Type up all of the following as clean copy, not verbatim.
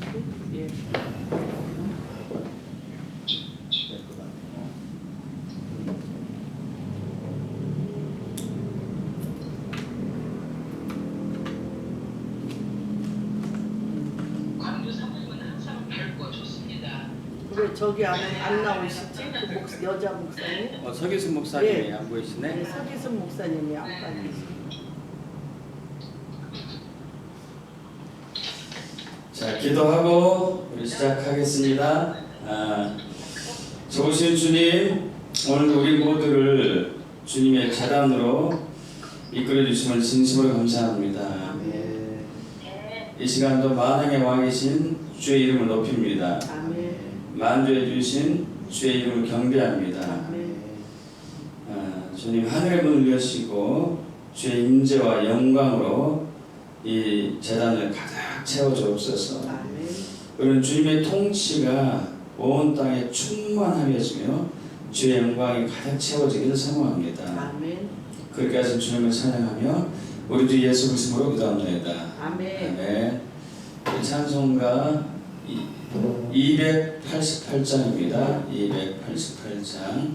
보시고. 예. 광주 사모님은 항상 밝고 좋습니다. 왜 저기 안 나오시지? 그 여자 목사님? 서기순 목사님이 예. 안 보이시네. 네, 서기순 목사님이 안 빠지시. 자, 기도하고 우리 시작하겠습니다. 좋으신 주님, 오늘 우리 모두를 주님의 재단으로 이끌어 주심을 진심으로 감사합니다. 이 시간도 만왕의 왕이신 주의 이름을 높입니다. 아멘. 만주해 주신 주의 이름을 경배합니다. 아멘. 주님 하늘의 문을 여시고 주의 임재와 영광으로 이 재단을 가득 채워주옵소서. 아멘. 그런 주님의 통치가 온 땅에 충만하여지며 주의 영광이 가득 채워지기를 사모합니다. 아멘. 그렇게 하신 주님을 찬양하며 우리 주 예수 그리스도로 기도합니다. 아멘. 아멘. 이 찬송가 288장입니다. 288장.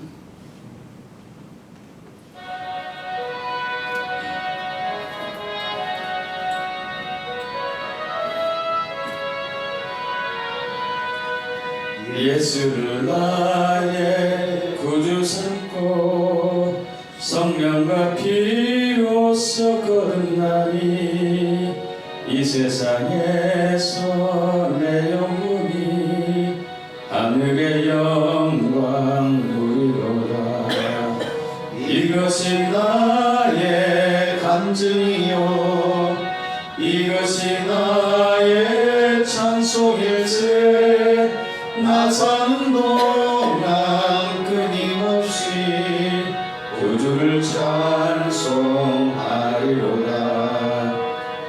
예수를 나의 구주 삼고 성령과 피로써 거듭나니 이 세상에서 내 영혼이 하늘의 영광 누리로다. 이것이 나의 간증이요 이것이 나의 찬송일세. 나 사는 동안 끊임없이 구주를 찬송하리로다.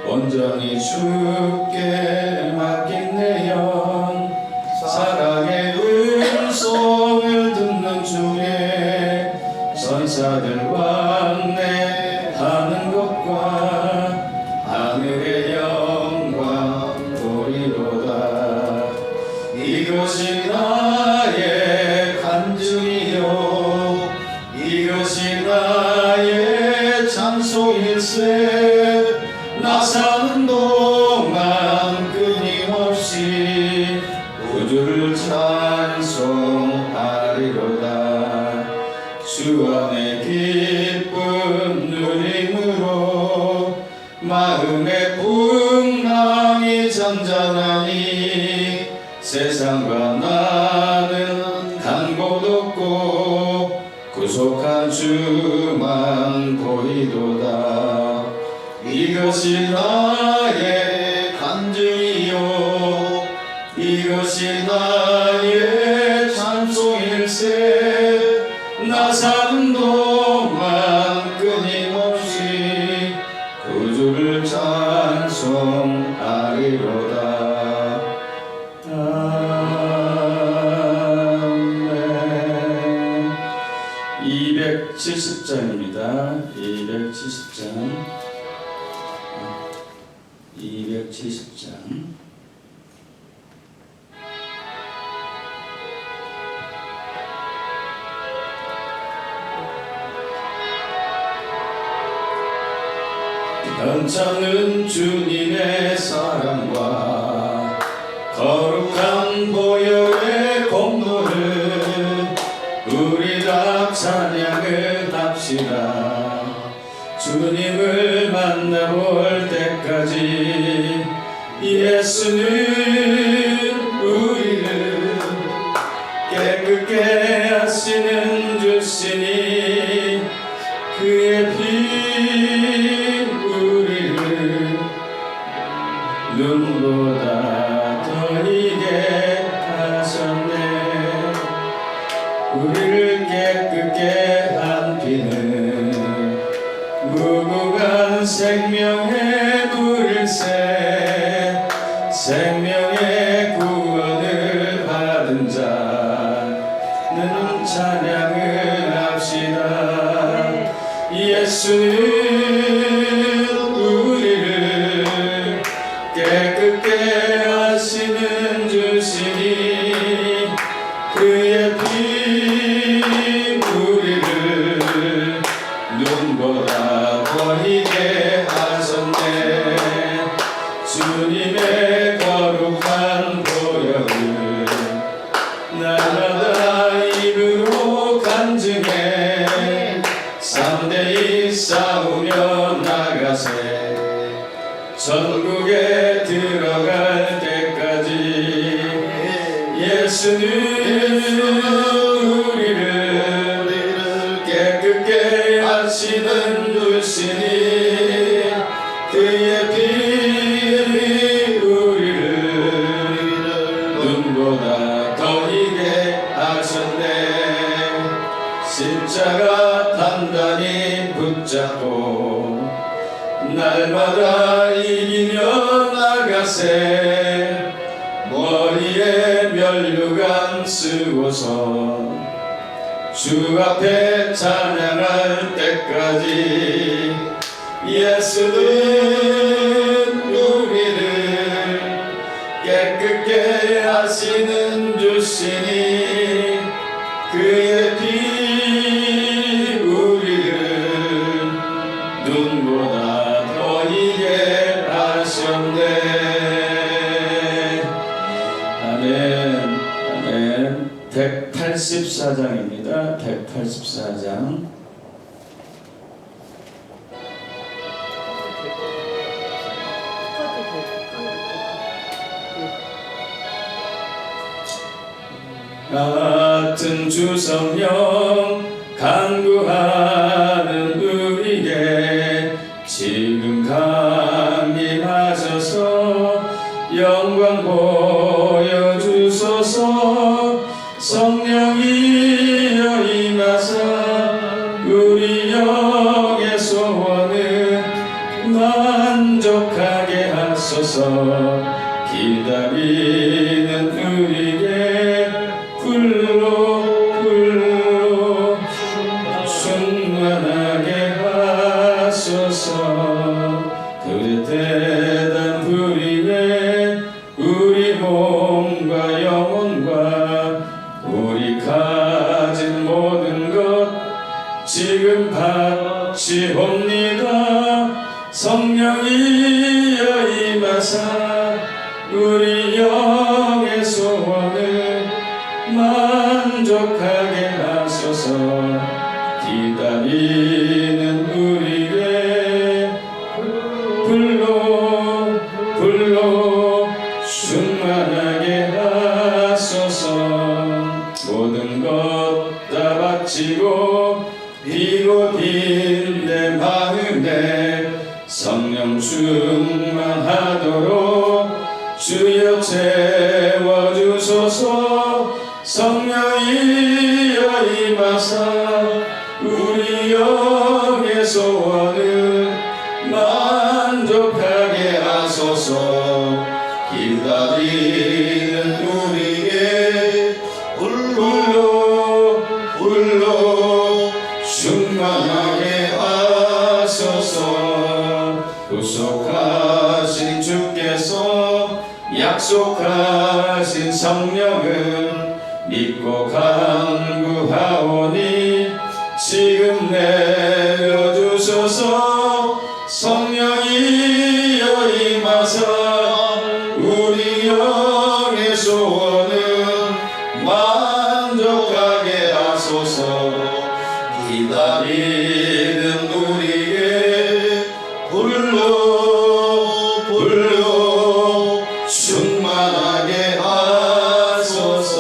온전히 주께 맡긴 내 영 사랑의 음성을 듣는 중에 선사들 왕래하는 것과 하늘의 영광 보리로다. 이것이 나의 간증이요 이것이 나의 찬송일세. 나 사는 동안 끊임없이 구주를 찬송하리로다. 주 안에 기쁜 누림으로 마음의 풍랑이 잔잔하니 세상과 나는 간 곳 없고 구속한 주만 보이도다. 이것이 나의 간증이요 이것이 나의 찬송일세. 나 사는 동안 끊임없이 구주를 찬송하리로다. 아멘. 270장입니다. 270장. 270장. 넘쳐는 주님의 사랑과 거룩한 보혈의 공로를 우리 다 찬양을 합시다. 주님을 만나볼 때까지 예수는 우리를 깨끗게 하시는 주시니 그의 피 우리를 눈보다 더 이게 하셨네. 우리를 깨끗게 한 피는 무궁한 생명의 물일새. 생명의 구원을 받은 자는 찬양을 합시다. 예수는 우리를 깨끗게 하시는 천국에 들어갈 때까지 예수는 우리를 깨끗게 하시는 주시니 그의 피 우리를 눈보다 더 희게 하셨네. 십자가 단단히 붙잡고 날마다 이기며 나가세. 머리에 면류관 쓰고서 주 앞에 찬양할 때까지 예수는 우리를 깨끗게 하시는 주시니 그의 피 우리를 눈보다 더 희게 하셨네. 아멘. 아멘. 184장입니다. 184장. 같은 주 성령 간구하는 우리에게 지금 강림하셔서 영광 보여주소서. 성령이여 임하사 우리 영의 소원을 만족하게 하소서. 기다리는 우리에게 불로 충만하게 하소서. 그릇되던 불이에 우리 몸과 영혼과 우리 가진 모든 것 지금 바치옵니다. 성령이여 임하사 우리 영의 소원을 만족하게 하소서. 기다리는 우리에게 불로 충만하게 하소서. 모든 것 다 바치고 비고 빈 내 마음에 성령 충만하도록 주여 채워주소서. 성령이여 임하사 우리 영의 소원을 만족하게 하소서. 기다리는 우리에게 불로 충만하게 하소서. 구속하신 주께서 약속하신 성령을 믿고 간구하오니 지금 내려주소서. 성령이여 임하사 우리 영의 소원을 만족하게 하소서. 기다리는 우리에게 불로 충만하게 하소서.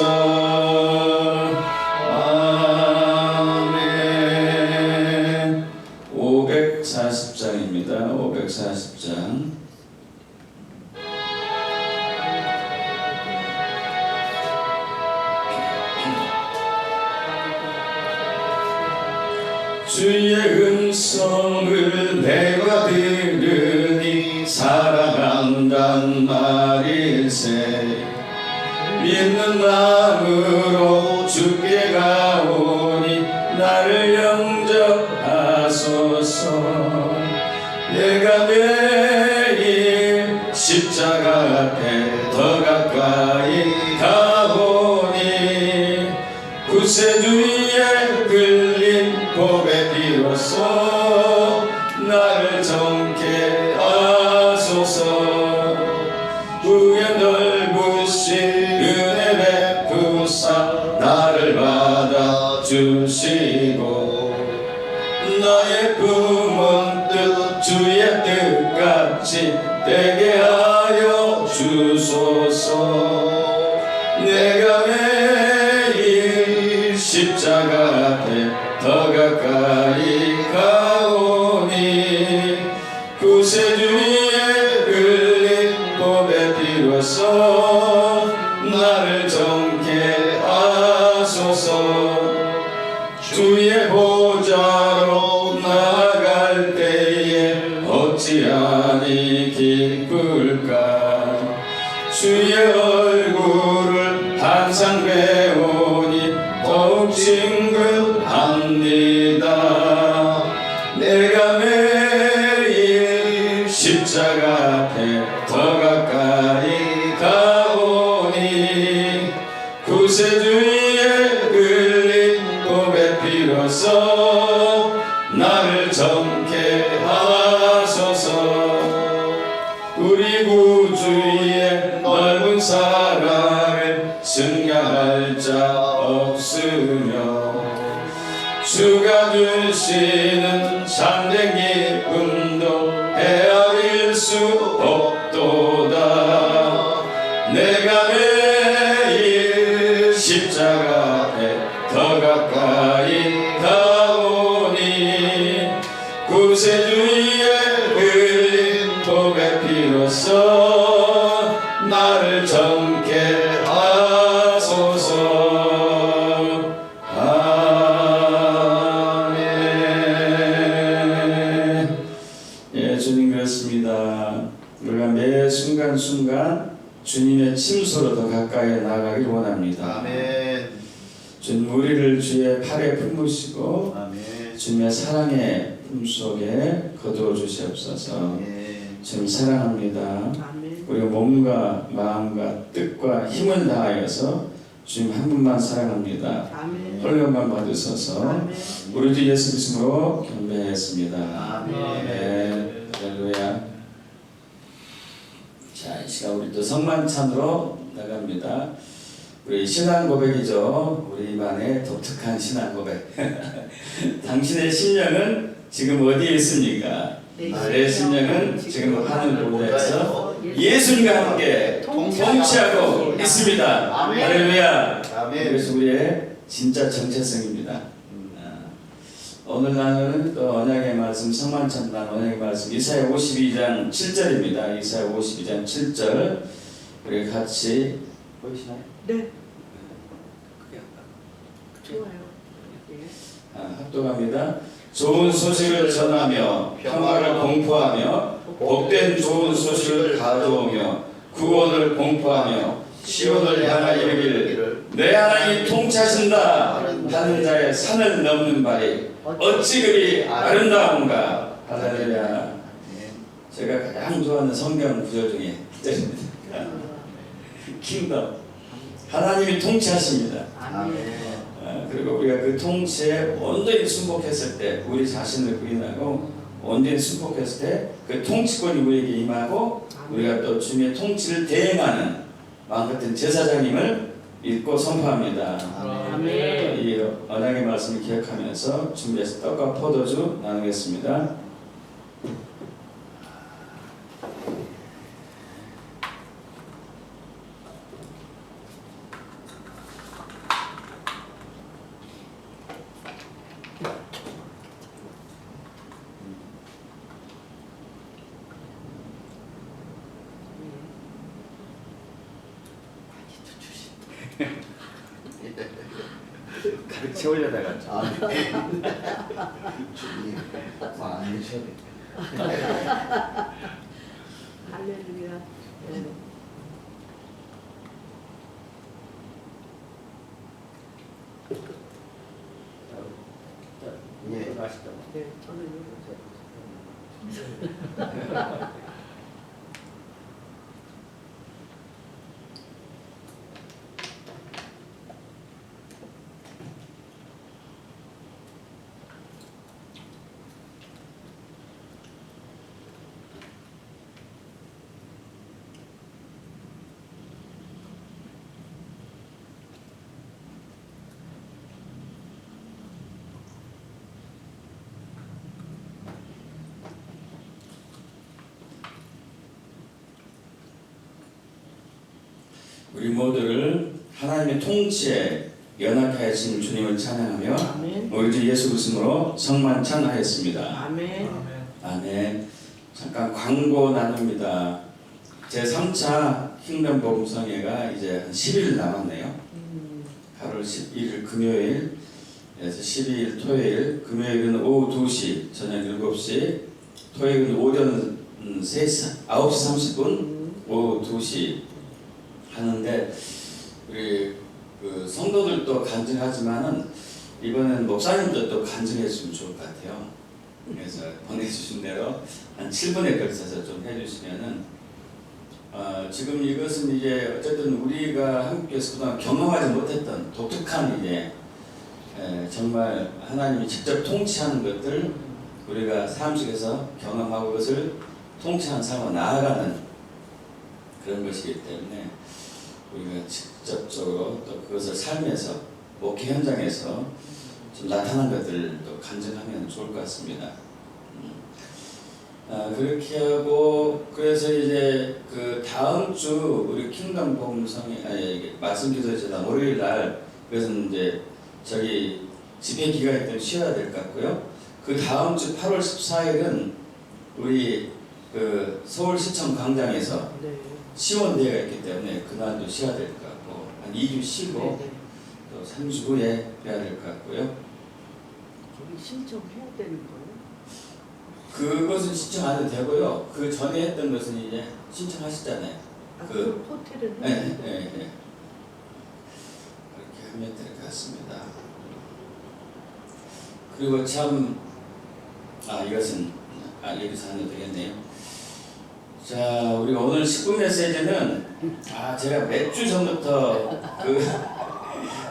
아멘. 540장입니다. 540장. 주의 음성을 내가 들으니 사랑한단 말일세. 믿는 마음으로 주께 가오니 나를 영접하소서. 내가 매일 십자가 앞에 더 가까이 가보니 구세주의 흘린 복의 피로써 나를 정케 하소서. 우연 넓으신 은혜 베푸사 나를 받아주시고 나의 품은 뜻 주의 뜻같이 되게 하여 주소서. 내가 매일 십자가 앞에 더 가까이 가오니 구세주의 흘린 보배 비로소 나를 정케 하소서. 주의 보좌로 나아갈 때에 어찌하니 기쁠까. 주의 얼굴을 항상 배우니 더욱 친근합니다. 내가 매일 십자가 앞에 더 가까이 가오니 구세주의 흘린 보배 비로소 나를 정케 하소서. 우리 구주의 넓은 사랑을 승량할 자 없으며 주가 주시는 참된 기쁨도 헤아릴 수 없도다. 내가 매일 십자가 앞에 더 가까이 가오니 구세주의 흘린 보배 피로써 나를 정케 하소서. 아멘. 예, 주님 그렇습니다. 우리가 매 순간순간 주님의 침소로 더 가까이 나아가길 원합니다. 아멘. 주님 우리를 주의 팔에 품으시고 아멘. 주님의 사랑의 품속에 거두어 주시옵소서. 아멘. 주님 사랑합니다. 아멘. 우리가 몸과 마음과 뜻과 힘을 다하여서 주님 한 분만 사랑합니다. 아멘. 홀령만 받으소서. 아멘. 우리 주 예수 그리스도로 경배했습니다. 아멘. 할렐루야. 자, 이 시간 우리 또 성만찬으로 나갑니다. 우리 신앙 고백이죠. 우리만의 독특한 신앙 고백. 당신의 심령은 지금 어디에 있습니까? 내 심령은 지금 하늘 보좌에서 예수님과 함께 통치하고 있습니다. 아멘. 할렐루야. 아멘. 그래서 우리의 진짜 정체성입니다. 오늘 나누는 또 언약의 말씀, 성만찬 난 언약의 말씀 이사야 52장 7절입니다. 이사야 52장 7절 우리 같이 보이시나요? 네. 크게 할까? 좋아요. 예. 합독합니다. 좋은 소식을 전하며 평화를 공포하며 복된 좋은 소식을 가져오며 구원을 공포하며 시온을 향하여 이르기를 내 하나님이 통치하신다 하는 자의 산을 넘는 발이 어찌 그리 아름다운가. 할렐루야. 제가 가장 좋아하는 성경 구절 중에 기절입니다. 킹덤. 하나님이 통치하십니다. 아멘. 그리고 우리가 그 통치에 온전히 순복했을 때 우리 자신을 부인하고 온전히 순복했을 때 그 통치권이 우리에게 임하고 우리가 또 주님의 통치를 대행하는 마음같은 제사장님을 믿고 선포합니다. 아멘. 이 언약의 말씀을 기억하면서 준비해서 떡과 포도주 나누겠습니다. 가득 채우려다가 아멘. 주님, 안 계셔야 돼. 할렐루야. 네. 예. 맛있다. 네, 저는 이거 우리 모두를 하나님의 통치에 연합해 하신 주님을 찬양하며 아멘. 우리 주 예수 그리스도로 성만찬하였습니다. 아멘. 아멘. 잠깐 광고 나눕니다. 제 3차 킹덤 복음성회가 이제 한 10일 남았네요. 8월 11일 금요일에서 12일 토요일, 금요일은 오후 2시, 저녁 7시, 토요일은 오전 9시 30분, 오후 2시 하는데 우리 그 성도들도 간증하지만은 이번엔 목사님도 또 간증해주시면 좋을 것 같아요. 그래서 보내주신 대로 한 7분에 걸쳐서 좀 해주시면은 지금 이것은 이제 어쨌든 우리가 한국교회에서 그동안 경험하지 못했던 독특한 이제 정말 하나님이 직접 통치하는 것들 우리가 삶 속에서 경험하고 그것을 통치하는 삶으로 나아가는 그런 것이기 때문에 우리가 직접적으로 또 그것을 삶에서 목회 현장에서 좀 나타난 것들도 간증하면 좋을 것 같습니다. 그렇게 하고 그래서 이제 그 다음 주 우리 킹덤 복음성회 말씀 기도 제단 월요일 날 그것은 이제 저기 집회 기간이 때문에 쉬어야 될 것 같고요. 그 다음 주 8월 14일은 우리 그 서울시청 광장에서 네. 시원대회가 있기 때문에 그날도 쉬어야 될 것 같고 한 2주 쉬고 네. 또 3주 후에 해야 될 것 같고요. 저기 신청해야 되는 거예요? 그것은 신청 안 해도 되고요. 그 전에 했던 것은 이제 신청하셨잖아요. 그 호텔은 네, 네, 네. 그렇게 하면 될 것 같습니다. 그리고 참 이것은 여기서 하면 되겠네요. 자, 우리가 오늘 10분 메시지는 제가 몇 주 전부터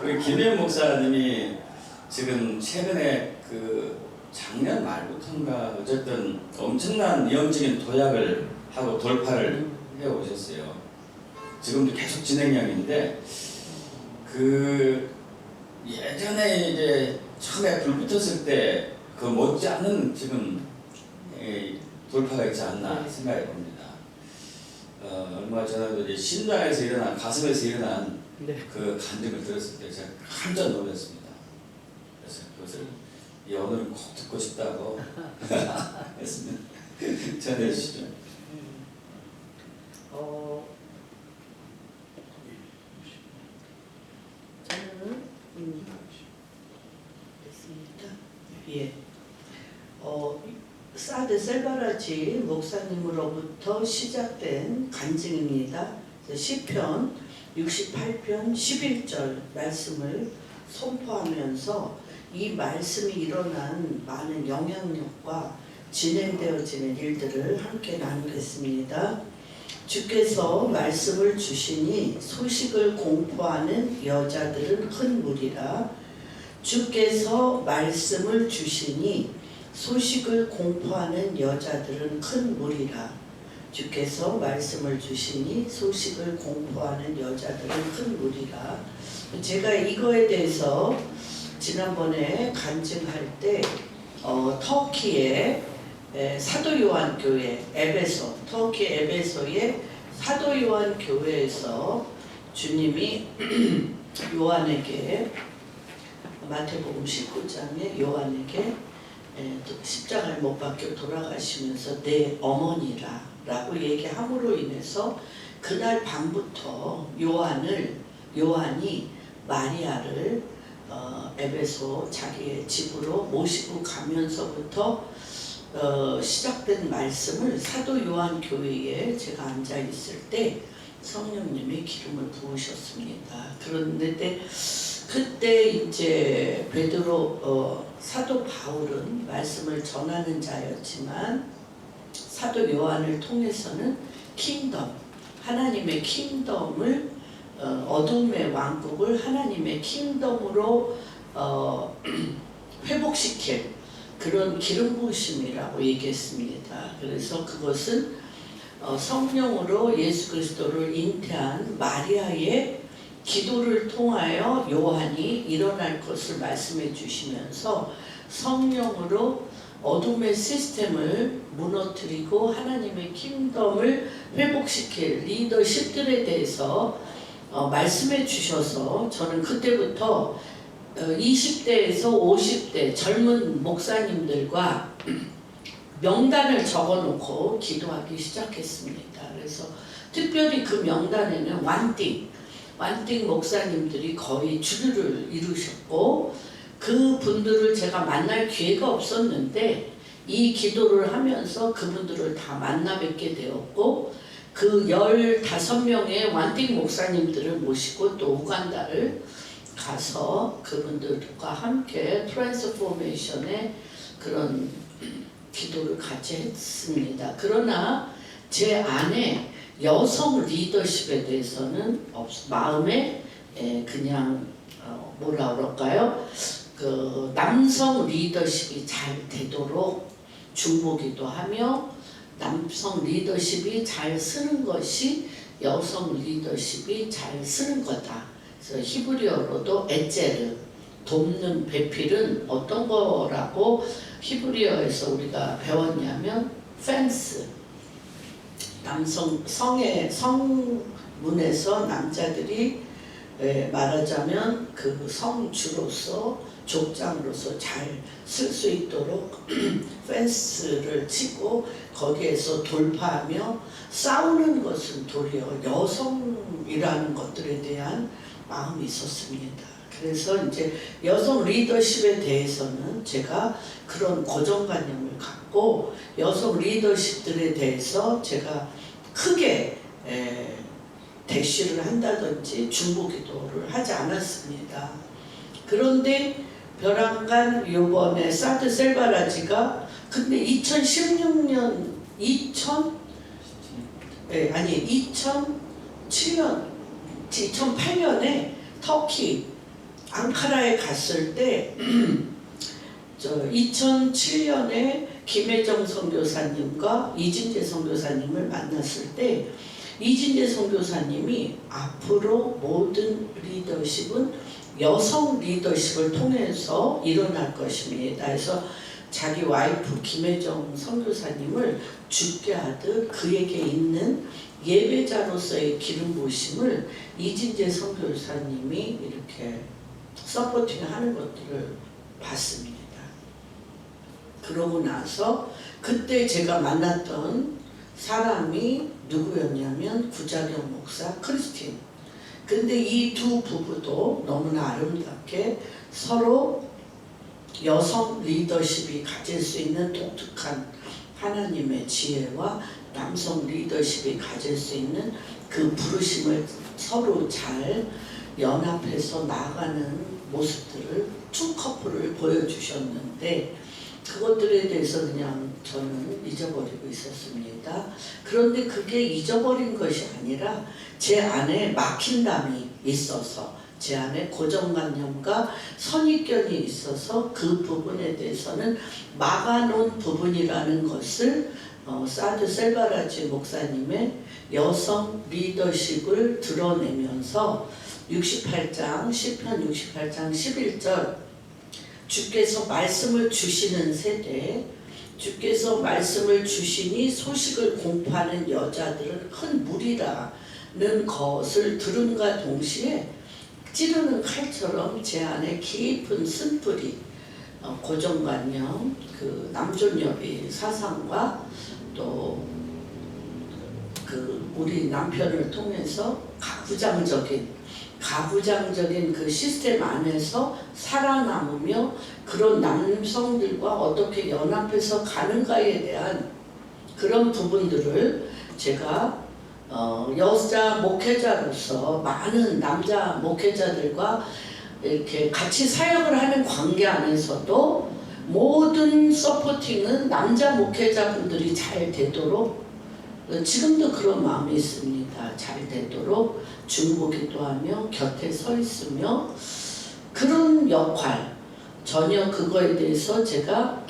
우리 김현 목사님이 지금 최근에 그 작년 말부터인가 어쨌든 엄청난 위험적인 도약을 하고 돌파를 해 오셨어요. 지금도 계속 진행형인데 그 예전에 이제 처음에 불 붙었을 때 그 못지않은 지금 돌파가 있지 않나 생각해 봅니다. 얼마 전에도 이제 심장에서 일어난 가슴에서 일어난 네. 그 간증을 들었을 때 제가 깜짝 놀랐습니다. 그래서 그것을 오늘은 꼭 듣고 싶다고 했습니다. 전해주시죠. 저는 됐습니다. 예. 사드 셀바라지 목사님으로부터 시작된 간증입니다. 시편 68편 11절 말씀을 선포하면서 이 말씀이 일어난 많은 영향력과 진행되어지는 일들을 함께 나누겠습니다. 주께서 말씀을 주시니 소식을 공포하는 여자들은 큰 무리라. 주께서 말씀을 주시니 소식을 공포하는 여자들은 큰 무리라. 주께서 말씀을 주시니 소식을 공포하는 여자들은 큰 무리라. 제가 이거에 대해서 지난번에 간증할 때 터키의 사도 요한 교회 에베소, 터키 에베소의 사도 요한 교회에서 주님이 요한에게 마태복음 19장에 요한에게 십자가에 못 박혀 돌아가시면서 내 어머니라 라고 얘기함으로 인해서 그날 밤부터 요한이 마리아를 에베소 자기의 집으로 모시고 가면서부터 시작된 말씀을 사도 요한 교회에 제가 앉아 있을 때 성령님이 기름을 부으셨습니다. 그런데 그때 이제 베드로 사도 바울은 말씀을 전하는 자였지만 사도 요한을 통해서는 킹덤, 하나님의 킹덤을 어둠의 왕국을 하나님의 킹덤으로 회복시킬 그런 기름 부으심이라고 얘기했습니다. 그래서 그것은 성령으로 예수 그리스도를 잉태한 마리아의 기도를 통하여 요한이 일어날 것을 말씀해 주시면서 성령으로 어둠의 시스템을 무너뜨리고 하나님의 킹덤을 회복시킬 리더십들에 대해서 말씀해 주셔서 저는 그때부터 20대에서 50대 젊은 목사님들과 명단을 적어놓고 기도하기 시작했습니다. 그래서 특별히 그 명단에는 완띵 목사님들이 거의 주류를 이루셨고 그 분들을 제가 만날 기회가 없었는데 이 기도를 하면서 그분들을 다 만나 뵙게 되었고 그 15명의 완띵 목사님들을 모시고 또 우간다를 가서 그분들과 함께 트랜스포메이션의 그런 기도를 같이 했습니다. 그러나 제 안에 여성 리더십에 대해서는 마음에 그냥 뭐라 그럴까요? 그 남성 리더십이 잘 되도록 중보기도 하며 남성 리더십이 잘 쓰는 것이 여성 리더십이 잘 쓰는 거다. 그래서 히브리어로도 에제르, 돕는 배필은 어떤 거라고 히브리어에서 우리가 배웠냐면 펜스, 남성 성문에서 남자들이 말하자면 그 성주로서 족장으로서 잘 쓸 수 있도록 펜스를 치고 거기에서 돌파하며 싸우는 것은 도리어 여성이라는 것들에 대한 마음이 있었습니다. 그래서 이제 여성 리더십에 대해서는 제가 그런 고정관념을 갖고 여성 리더십들에 대해서 제가 크게 대쉬를 한다든지 중보기도를 하지 않았습니다. 그런데 벼랑간 요번에 사드 셀바라지가 근데 2016년 2008년에 터키 앙카라에 갔을 때 2007년에 김혜정 선교사님과 이진재 선교사님을 만났을 때 이진재 선교사님이 앞으로 모든 리더십은 여성 리더십을 통해서 일어날 것입니다. 그래서 자기 와이프 김혜정 선교사님을 죽게 하듯 그에게 있는 예배자로서의 기름 부으심을 이진재 선교사님이 이렇게 서포팅하는 것들을 봤습니다. 그러고 나서 그때 제가 만났던 사람이 누구였냐면 구자경 목사 크리스틴. 근데 이 두 부부도 너무나 아름답게 서로 여성 리더십이 가질 수 있는 독특한 하나님의 지혜와 남성 리더십이 가질 수 있는 그 부르심을 서로 잘 연합해서 나아가는 모습들을 투 커플을 보여주셨는데 그것들에 대해서 그냥 저는 잊어버리고 있었습니다. 그런데 그게 잊어버린 것이 아니라 제 안에 막힌담이 있어서 제 안에 고정관념과 선입견이 있어서 그 부분에 대해서는 막아놓은 부분이라는 것을 사드 셀바라지 목사님의 여성 리더십을 드러내면서 68장 시편 68장 11절 주께서 말씀을 주시는 세대 주께서 말씀을 주시니 소식을 공포하는 여자들은 큰 무리라는 것을 들음과 동시에 찌르는 칼처럼 제 안에 깊은 쓴뿌리 고정관념 그 남존여비 사상과 또 그 우리 남편을 통해서 가부장적인 그 시스템 안에서 살아남으며 그런 남성들과 어떻게 연합해서 가는가에 대한 그런 부분들을 제가 여자 목회자로서 많은 남자 목회자들과 이렇게 같이 사역을 하는 관계 안에서도 모든 서포팅은 남자 목회자분들이 잘 되도록 지금도 그런 마음이 있습니다. 잘 되도록 중보기도하며 곁에 서 있으며 그런 역할 전혀 그거에 대해서 제가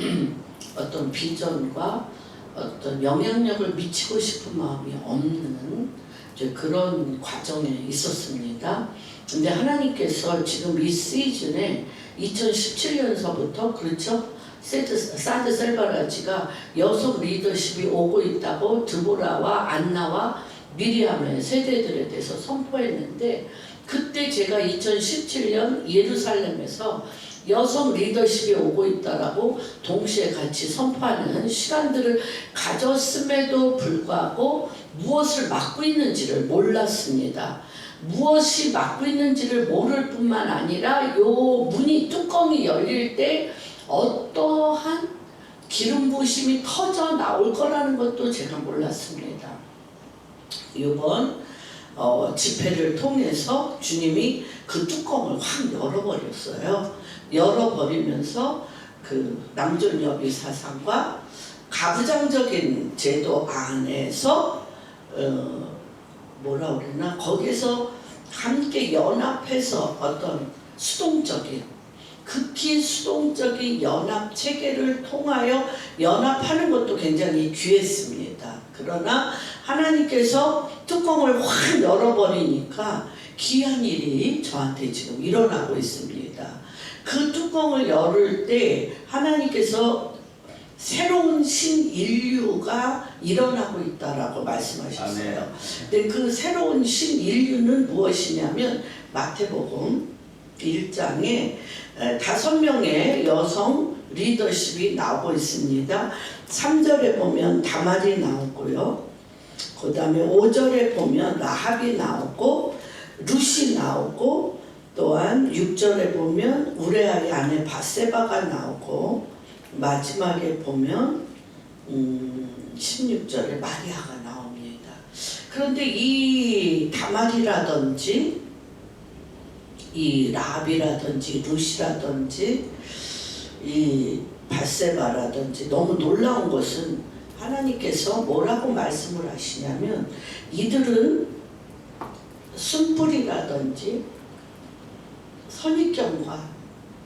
어떤 비전과 어떤 영향력을 미치고 싶은 마음이 없는 이제 그런 과정에 있었습니다. 근데 하나님께서 지금 이 시즌에 2017년서부터 그렇죠? 사드 셀바라지가 여성 리더십이 오고 있다고 드보라와 안나와 미리암의 세대들에 대해서 선포했는데, 그때 제가 2017년 예루살렘에서 여성 리더십이 오고 있다라고 동시에 같이 선포하는 시간들을 가졌음에도 불구하고 무엇을 맡고 있는지를 몰랐습니다. 무엇이 맡고 있는지를 모를 뿐만 아니라 요 문이 뚜껑이 열릴 때 어떠한 기름 부으심이 터져 나올 거라는 것도 제가 몰랐습니다. 이번 집회를 통해서 주님이 그 뚜껑을 확 열어버렸어요. 열어버리면서 그 남존여비 사상과 가부장적인 제도 안에서 뭐라 그러나 거기서 함께 연합해서 어떤 수동적인, 극히 수동적인 연합 체계를 통하여 연합하는 것도 굉장히 귀했습니다. 그러나 하나님께서 뚜껑을 확 열어버리니까 귀한 일이 저한테 지금 일어나고 있습니다. 그 뚜껑을 열을 때 하나님께서 새로운 신인류가 일어나고 있다라고 말씀하셨어요. 근데 그 새로운 신인류는 무엇이냐면 마태복음 1장에 5명의 여성 리더십이 나오고 있습니다. 3절에 보면 다말이 나오고요. 그 다음에 5절에 보면 라합이 나오고 룻이 나오고, 또한 6절에 보면 우레아의 아내 바세바가 나오고, 마지막에 보면 16절에 마리아가 나옵니다. 그런데 이 다말이라든지 이 라합이라든지 룻이라든지 이 바세바라든지 너무 놀라운 것은 하나님께서 뭐라고 말씀을 하시냐면, 이들은 순풀이라든지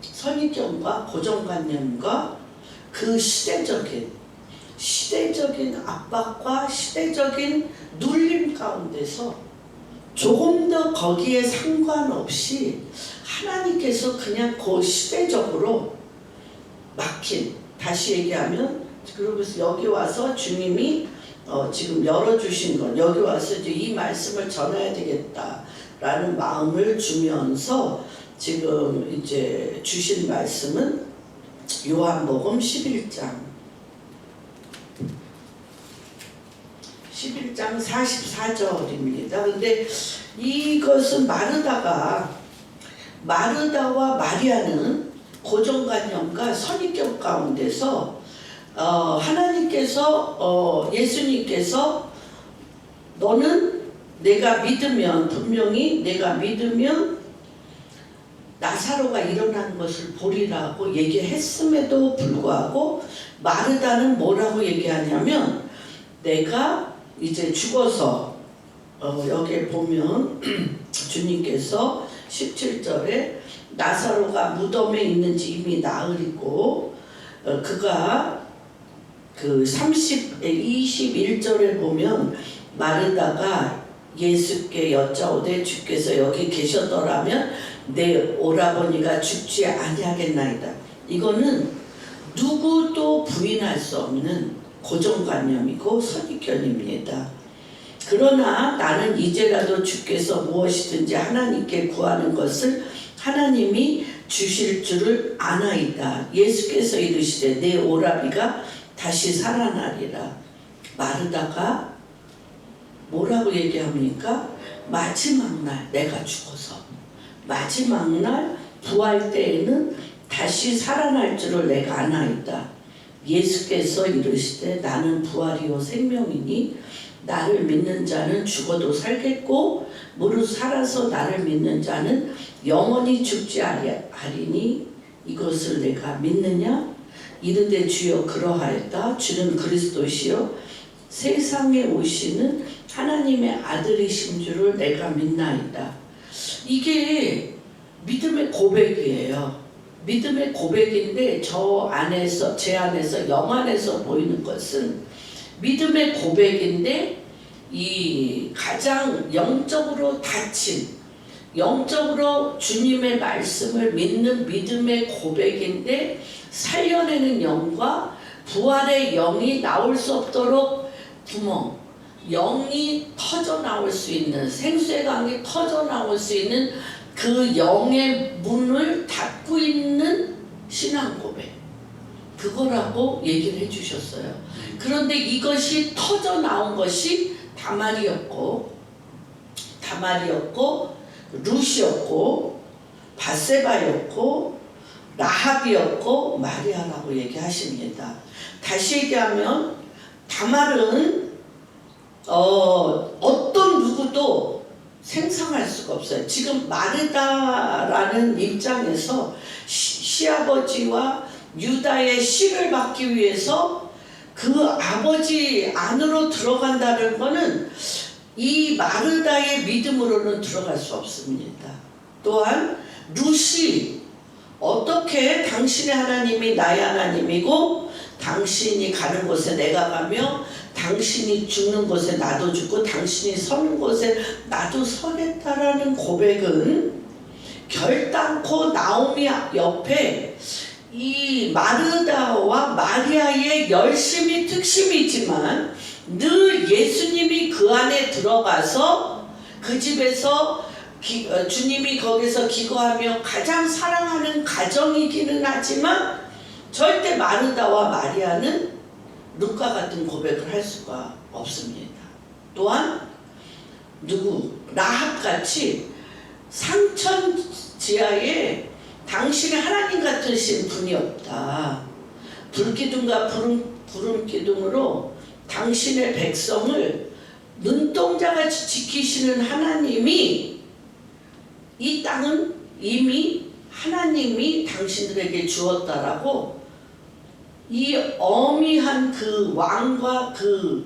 선입견과 고정관념과 그 시대적인 압박과 시대적인 눌림 가운데서 조금 더 거기에 상관없이 하나님께서 그냥 그 시대적으로 막힌, 다시 얘기하면 그러면서 여기 와서 주님이 지금 열어주신 건, 여기 와서 이제 이 말씀을 전해야 되겠다라는 마음을 주면서 지금 이제 주신 말씀은 요한복음 11장 44절입니다. 근데 이것은 마르다와 마리아는 고정관념과 선입견 가운데서 하나님께서 예수님께서 너는 내가 믿으면, 분명히 내가 믿으면 나사로가 일어나는 것을 보리라고 얘기했음에도 불구하고 마르다는 뭐라고 얘기하냐면, 내가 이제 죽어서 여기에 보면 주님께서 17절에 나사로가 무덤에 있는지 이미 나흘이고, 그가 그 21절에 보면 마르다가 예수께 여짜오되 주께서 여기 계셨더라면 내 오라버니가 죽지 아니하겠나이다. 이거는 누구도 부인할 수 없는 고정관념이고 선입견입니다. 그러나 나는 이제라도 주께서 무엇이든지 하나님께 구하는 것을 하나님이 주실 줄을 아나이다. 예수께서 이르시되 내 오라비가 다시 살아나리라. 마르다가 뭐라고 얘기합니까? 마지막 날 내가 죽어서 마지막 날 부활 때에는 다시 살아날 줄을 내가 아나이다. 예수께서 이르시되 나는 부활이요 생명이니 나를 믿는 자는 죽어도 살겠고 무릇 살아서 나를 믿는 자는 영원히 죽지 아니하리니 이것을 내가 믿느냐? 이르되 주여 그러하였다. 주는 그리스도시요 세상에 오시는 하나님의 아들이신 줄을 내가 믿나이다. 이게 믿음의 고백이에요. 믿음의 고백인데 저 안에서, 제 안에서, 영 안에서 보이는 것은 믿음의 고백인데 이 가장 영적으로 닫힌, 영적으로 주님의 말씀을 믿는 믿음의 고백인데 살려내는 영과 부활의 영이 나올 수 없도록 구멍, 영이 터져 나올 수 있는, 생수의 강이 터져 나올 수 있는 그 영의 문을 닫고 있는 신앙 고백, 그거라고 얘기를 해주셨어요. 그런데 이것이 터져 나온 것이 다말이었고 룻이었고 바세바였고 라합이었고 마리아라고 얘기하십니다. 다시 얘기하면 다말은 어떤 누구도 생성할 수가 없어요. 지금 마르다라는 입장에서 시아버지와 유다의 씨를 받기 위해서 그 아버지 안으로 들어간다는 것은 이 마르다의 믿음으로는 들어갈 수 없습니다. 또한 룻이 어떻게 당신의 하나님이 나의 하나님이고 당신이 가는 곳에 내가 가며 당신이 죽는 곳에 나도 죽고 당신이 서는 곳에 나도 서겠다라는 고백은 결단코 나오미 옆에 이 마르다와 마리아의 열심이 특심이지만 늘 예수님이 그 안에 들어가서 그 집에서 주님이 거기서 기거하며 가장 사랑하는 가정이기는 하지만 절대 마르다와 마리아는 룻과 같은 고백을 할 수가 없습니다. 또한 라합같이 상천 지하에 당신의 하나님 같으신 분이 없다. 불기둥과 구름기둥으로 당신의 백성을 눈동자같이 지키시는 하나님이, 이 땅은 이미 하나님이 당신들에게 주었다라고 이 어미한 그 왕과 그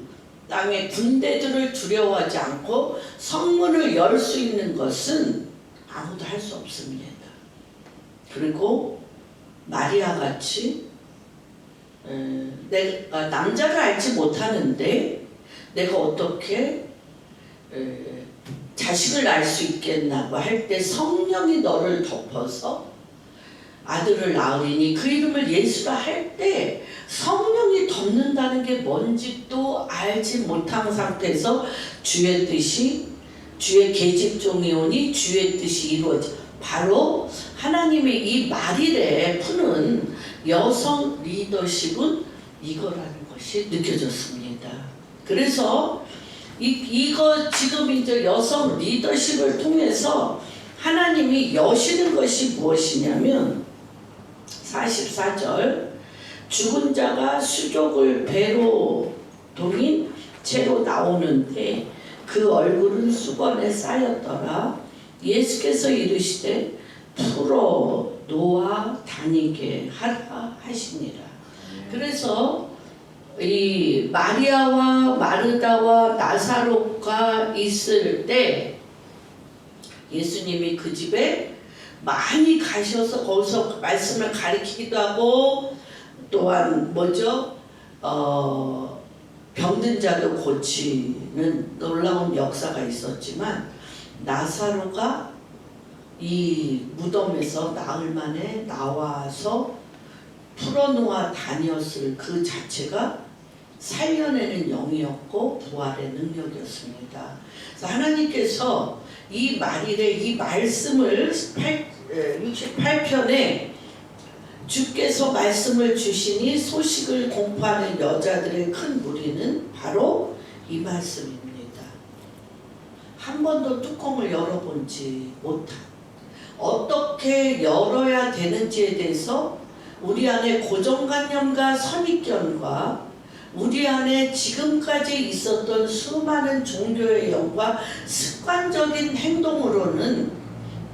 땅의 군대들을 두려워하지 않고 성문을 열 수 있는 것은 아무도 할 수 없습니다. 그리고 마리아같이 내가 남자를 알지 못하는데 내가 어떻게 자식을 낳을 수 있겠나고 할 때 성령이 너를 덮어서 아들을 낳으리니 그 이름을 예수라 할 때 성령이 덮는다는 게 뭔지도 알지 못한 상태에서 주의 계집종이 오니 주의 뜻이 이루어져. 바로 하나님의 이 말일에 푸는 여성 리더십은 이거라는 것이 느껴졌습니다. 그래서 이거 지금 이제 여성 리더십을 통해서 하나님이 여시는 것이 무엇이냐면 44절 죽은 자가 수족을 배로 동인 채로 나오는데 그 얼굴은 수건에 쌓였더라. 예수께서 이르시되 풀어 놓아 다니게 하라 하시니라. 그래서 이 마리아와 마르다와 나사로가 있을 때 예수님이 그 집에 많이 가셔서 거기서 말씀을 가르치기도 하고 또한 병든 자도 고치는 놀라운 역사가 있었지만 나사로가 이 무덤에서 나흘 만에 나와서 풀어놓아 다녔을 그 자체가 살려내는 영이었고 부활의 능력이었습니다. 그래서 하나님께서 이 말일에 이 말씀을 68편에 주께서 말씀을 주시니 소식을 공포하는 여자들의 큰 무리는 바로 이 말씀입니다. 한 번도 뚜껑을 열어본지 못한, 어떻게 열어야 되는지에 대해서 우리 안에 고정관념과 선입견과 우리 안에 지금까지 있었던 수많은 종교의 영과 습관적인 행동으로는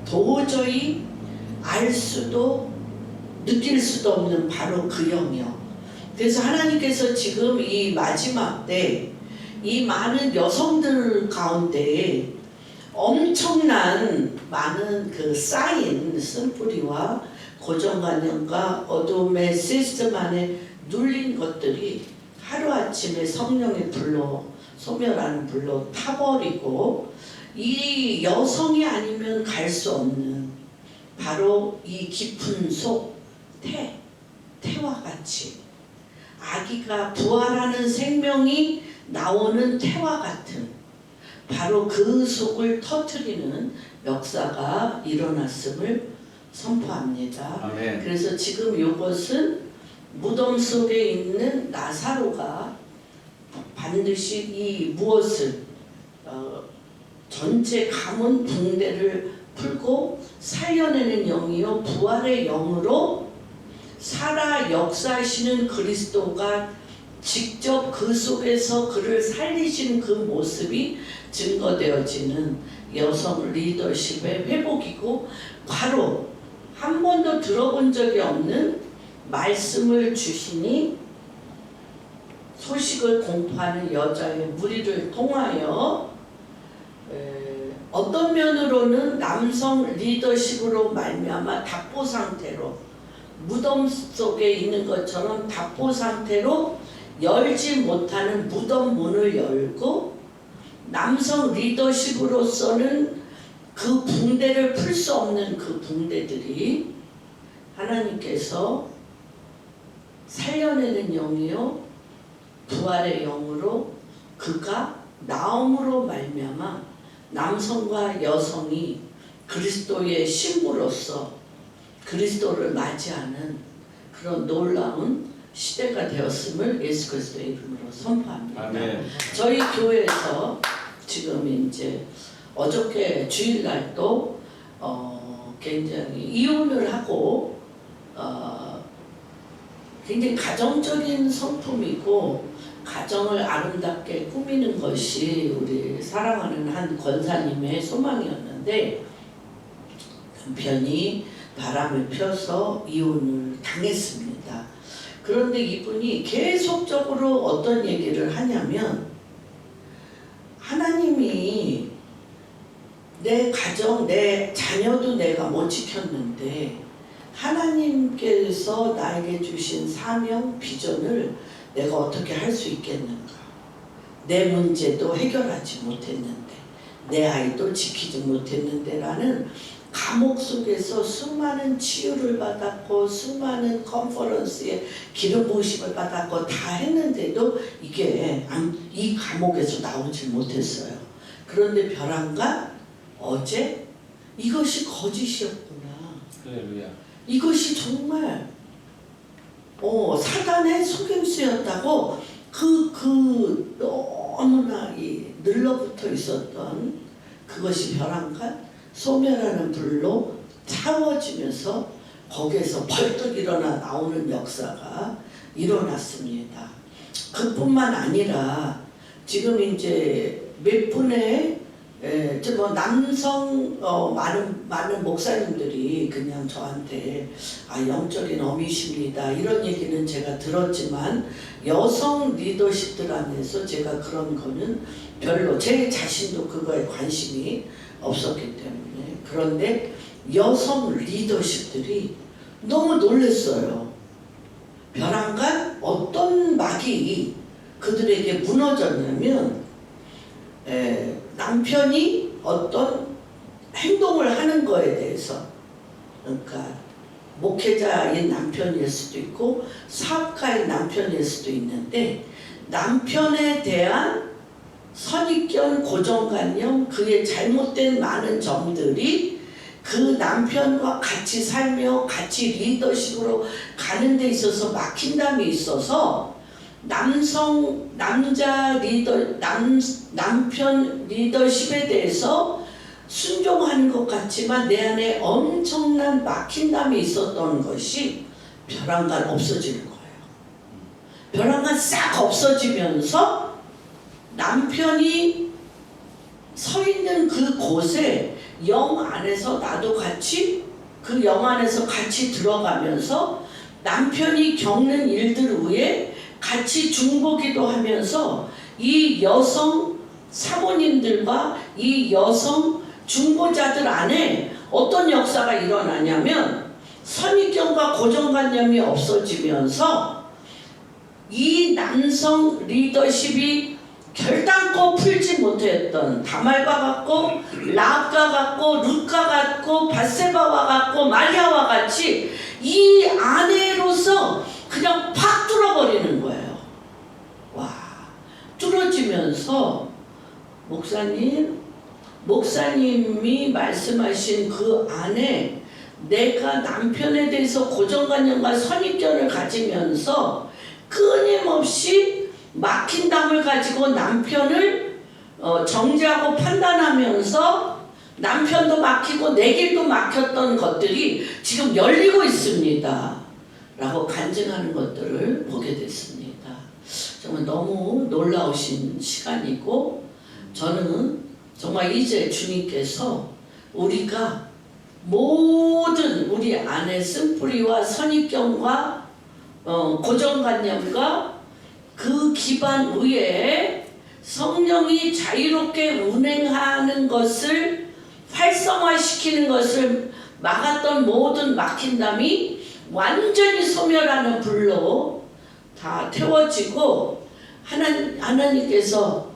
도저히 알 수도 느낄 수도 없는 바로 그 영이요. 그래서 하나님께서 지금 이 마지막 때 이 많은 여성들 가운데 엄청난 많은 그 쌓인 쓴뿌리와 고정관념과 어둠의 시스템 안에 눌린 것들이 하루아침에 성령의 불로, 소멸하는 불로 타버리고 이 여성이 아니면 갈 수 없는 바로 이 깊은 속 태와 같이 아기가 부활하는 생명이 나오는 태와 같은 바로 그 속을 터뜨리는 역사가 일어났음을 선포합니다. 아멘. 그래서 지금 이것은 무덤 속에 있는 나사로가 반드시 이 무엇을 전체 가문 붕대를 풀고 살려내는 영이요 부활의 영으로 살아 역사하시는 그리스도가 직접 그 속에서 그를 살리신 그 모습이 증거되어지는 여성 리더십의 회복이고 바로 한 번도 들어본 적이 없는 말씀을 주시니 소식을 공포하는 여자의 무리를 통하여 어떤 면으로는 남성 리더십으로 말미암아 답보 상태로 무덤 속에 있는 것처럼 답보 상태로 열지 못하는 무덤 문을 열고 남성 리더십으로서는 그 붕대를 풀 수 없는 그 붕대들이 하나님께서 살려내는 영이요 부활의 영으로 그가 나옴으로 말미암아 남성과 여성이 그리스도의 신부로서 그리스도를 맞이하는 그런 놀라운 시대가 되었음을 예수 그리스도의 이름으로 선포합니다. 아멘. 저희 교회에서 지금 이제 어저께 주일날도 굉장히 이혼을 하고 굉장히 가정적인 성품이고 가정을 아름답게 꾸미는 것이 우리 사랑하는 한 권사님의 소망이었는데 남편이 바람을 펴서 이혼을 당했습니다. 그런데 이분이 계속적으로 어떤 얘기를 하냐면 하나님이 내 가정, 내 자녀도 내가 못 지켰는데 하나님께서 나에게 주신 사명, 비전을 내가 어떻게 할 수 있겠는가? 내 문제도 해결하지 못했는데 내 아이도 지키지 못했는데 라는 감옥 속에서 수많은 치유를 받았고 수많은 컨퍼런스에 기름 부으심을 받았고 다 했는데도 이게 이 감옥에서 나오질 못했어요. 그런데 벼랑간 어제 이것이 거짓이었구나. 할렐루야. 이것이 정말 사단의 속임수였다고 그 너무나 늘러붙어 있었던 그것이 벼랑간 소멸하는 불로 타워지면서 거기에서 벌떡 일어나 나오는 역사가 일어났습니다. 그뿐만 아니라 지금 이제 몇 분의 남성 많은 목사님들이 그냥 저한테 영적인 어미십니다 이런 얘기는 제가 들었지만 여성 리더십들 안에서 제가 그런 거는 별로 제 자신도 그거에 관심이 없었기 때문에 그런데 여성 리더십들이 너무 놀랐어요. 벼랑간 어떤 막이 그들에게 무너졌냐면 남편이 어떤 행동을 하는 거에 대해서 그러니까 목회자인 남편일 수도 있고 사업가인 남편일 수도 있는데 남편에 대한 선입견, 고정관념, 그의 잘못된 많은 점들이 그 남편과 같이 살며 같이 리더십으로 가는 데 있어서 막힌담이 있어서 남편 리더십에 대해서 순종하는 것 같지만 내 안에 엄청난 막힌담이 있었던 것이 벼랑간 없어지는 거예요. 벼랑간 싹 없어지면서 남편이 서 있는 그 곳에 영 안에서 나도 같이 그 영 안에서 같이 들어가면서 남편이 겪는 일들 위에 같이 중보기도 하면서 이 여성 사모님들과 이 여성 중보자들 안에 어떤 역사가 일어나냐면 선입견과 고정관념이 없어지면서 이 남성 리더십이 결단코 풀지 못했던 다말과 같고 라합과 같고 룻과 같고 밧세바와 같고 마리아와 같이 이 아내로서 그냥 팍 뚫어버리는 거예요. 와, 틀어지면서 목사님이 말씀하신 그 안에 내가 남편에 대해서 고정관념과 선입견을 가지면서 끊임없이 막힌 담을 가지고 남편을 정죄하고 판단하면서 남편도 막히고 내 길도 막혔던 것들이 지금 열리고 있습니다 라고 간증하는 것들을 보게 됐습니다. 정말 너무 놀라우신 시간이고, 저는 정말 이제 주님께서 우리가 모든 우리 안에 쓴뿌리와 선입견과 고정관념과 그 기반 위에 성령이 자유롭게 운행하는 것을 활성화시키는 것을 막았던 모든 막힌 담이 완전히 소멸하는 불로 다 태워지고, 하나님께서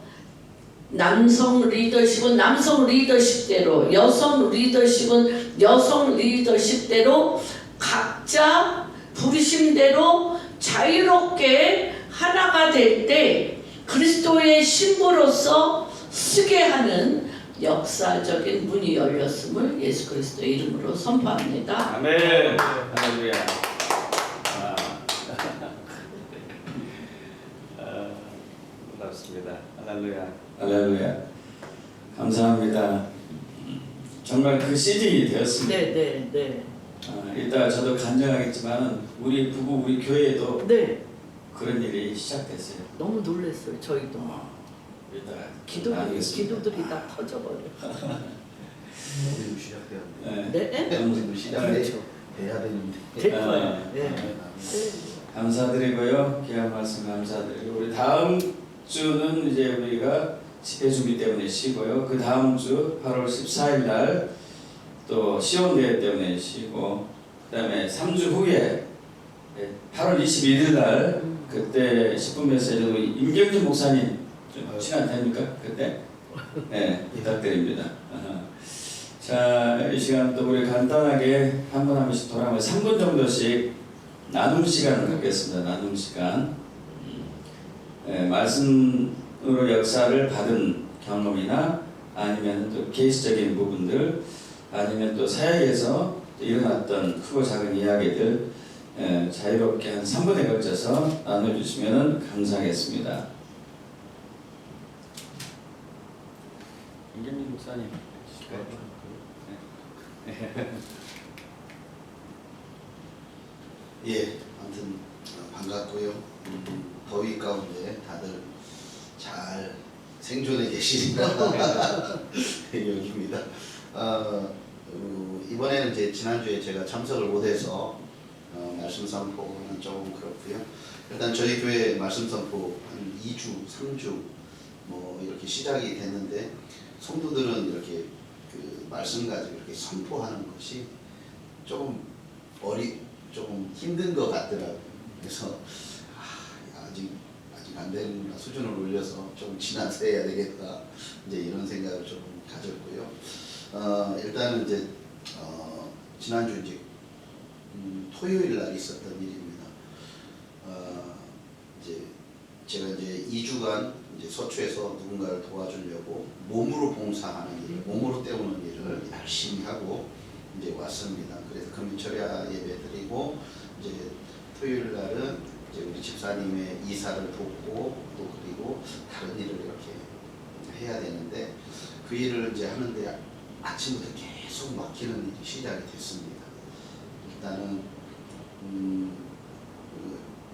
남성 리더십은 남성 리더십대로, 여성 리더십은 여성 리더십대로 각자 부르심대로 자유롭게 하나가 될 때 그리스도의 신부로서 쓰게 하는 역사적인 문이 열렸음을 예수 그리스도의 이름으로 선포합니다. 아멘. 할렐루야. 놀랍습니다. 할렐루야. 할렐루야. 감사합니다. 정말 그 시즌이 되었습니다. 네. 이따 저도 간증하겠지만 우리 부부 우리 교회에도 네. 그런 일이 시작됐어요. 너무 놀랐어요. 저희도. 이따 나누겠습니다. 기도들이 다 터져버려. 우리도 시작돼야 돼. 네. 우리도 시작돼야 그렇죠. 되는데. 될 거예요. 네. 감사드리고요. 귀한 말씀 감사드리고, 우리 다음 주는 이제 우리가 집회 준비 때문에 쉬고요. 그 다음 주 8월 14일 날 또 시온대회 때문에 쉬고, 그 다음에 3주 후에 8월 21일 날 그때 10분 메시지로 임경진 목사님 좀 시간 됩니까? 그때? 네, 부탁드립니다. 자, 이 시간 또 우리 간단하게 한 분 한 분씩 돌아가면서 3분 정도씩 나눔 시간을 갖겠습니다. 나눔 시간. 말씀으로 역사를 받은 경험이나 아니면 또 케이스적인 부분들, 아니면 또 사역에서 일어났던 크고 작은 이야기들 자유롭게 한 3분에 걸쳐서 나눠주시면 감사하겠습니다. 임경민 목사님 주실까요? 예, 아무튼 반갑고요. 더위 가운데 다들 잘 생존해 계시니까 여기입니다. 이번에는 이제 지난주에 제가 참석을 못해서 말씀 선포는 조금 그렇고요. 일단 저희 교회 말씀 선포 한 2주, 3주 뭐 이렇게 시작이 됐는데, 성도들은 이렇게 그 말씀 가지고 이렇게 선포하는 것이 조금 힘든 것 같더라고요. 그래서 아직 안 되는구나, 수준을 올려서 좀 지나서 해야 되겠다, 이제 이런 생각을 좀 가졌고요. 일단은 이제 지난주 이제 토요일 날 있었던 일입니다. 이제 제가 이제 2주간 이제 서초에서 누군가를 도와주려고 몸으로 봉사하는 일, 몸으로 때우는 일을 열심히 하고 이제 왔습니다. 그래서 금일철야 예배 드리고, 이제 토요일 날은 이제 우리 집사님의 이사를 돕고, 또 그리고 다른 일을 이렇게 해야 되는데, 그 일을 이제 하는데 아침부터 계속 막히는 일이 시작이 됐습니다. 일단은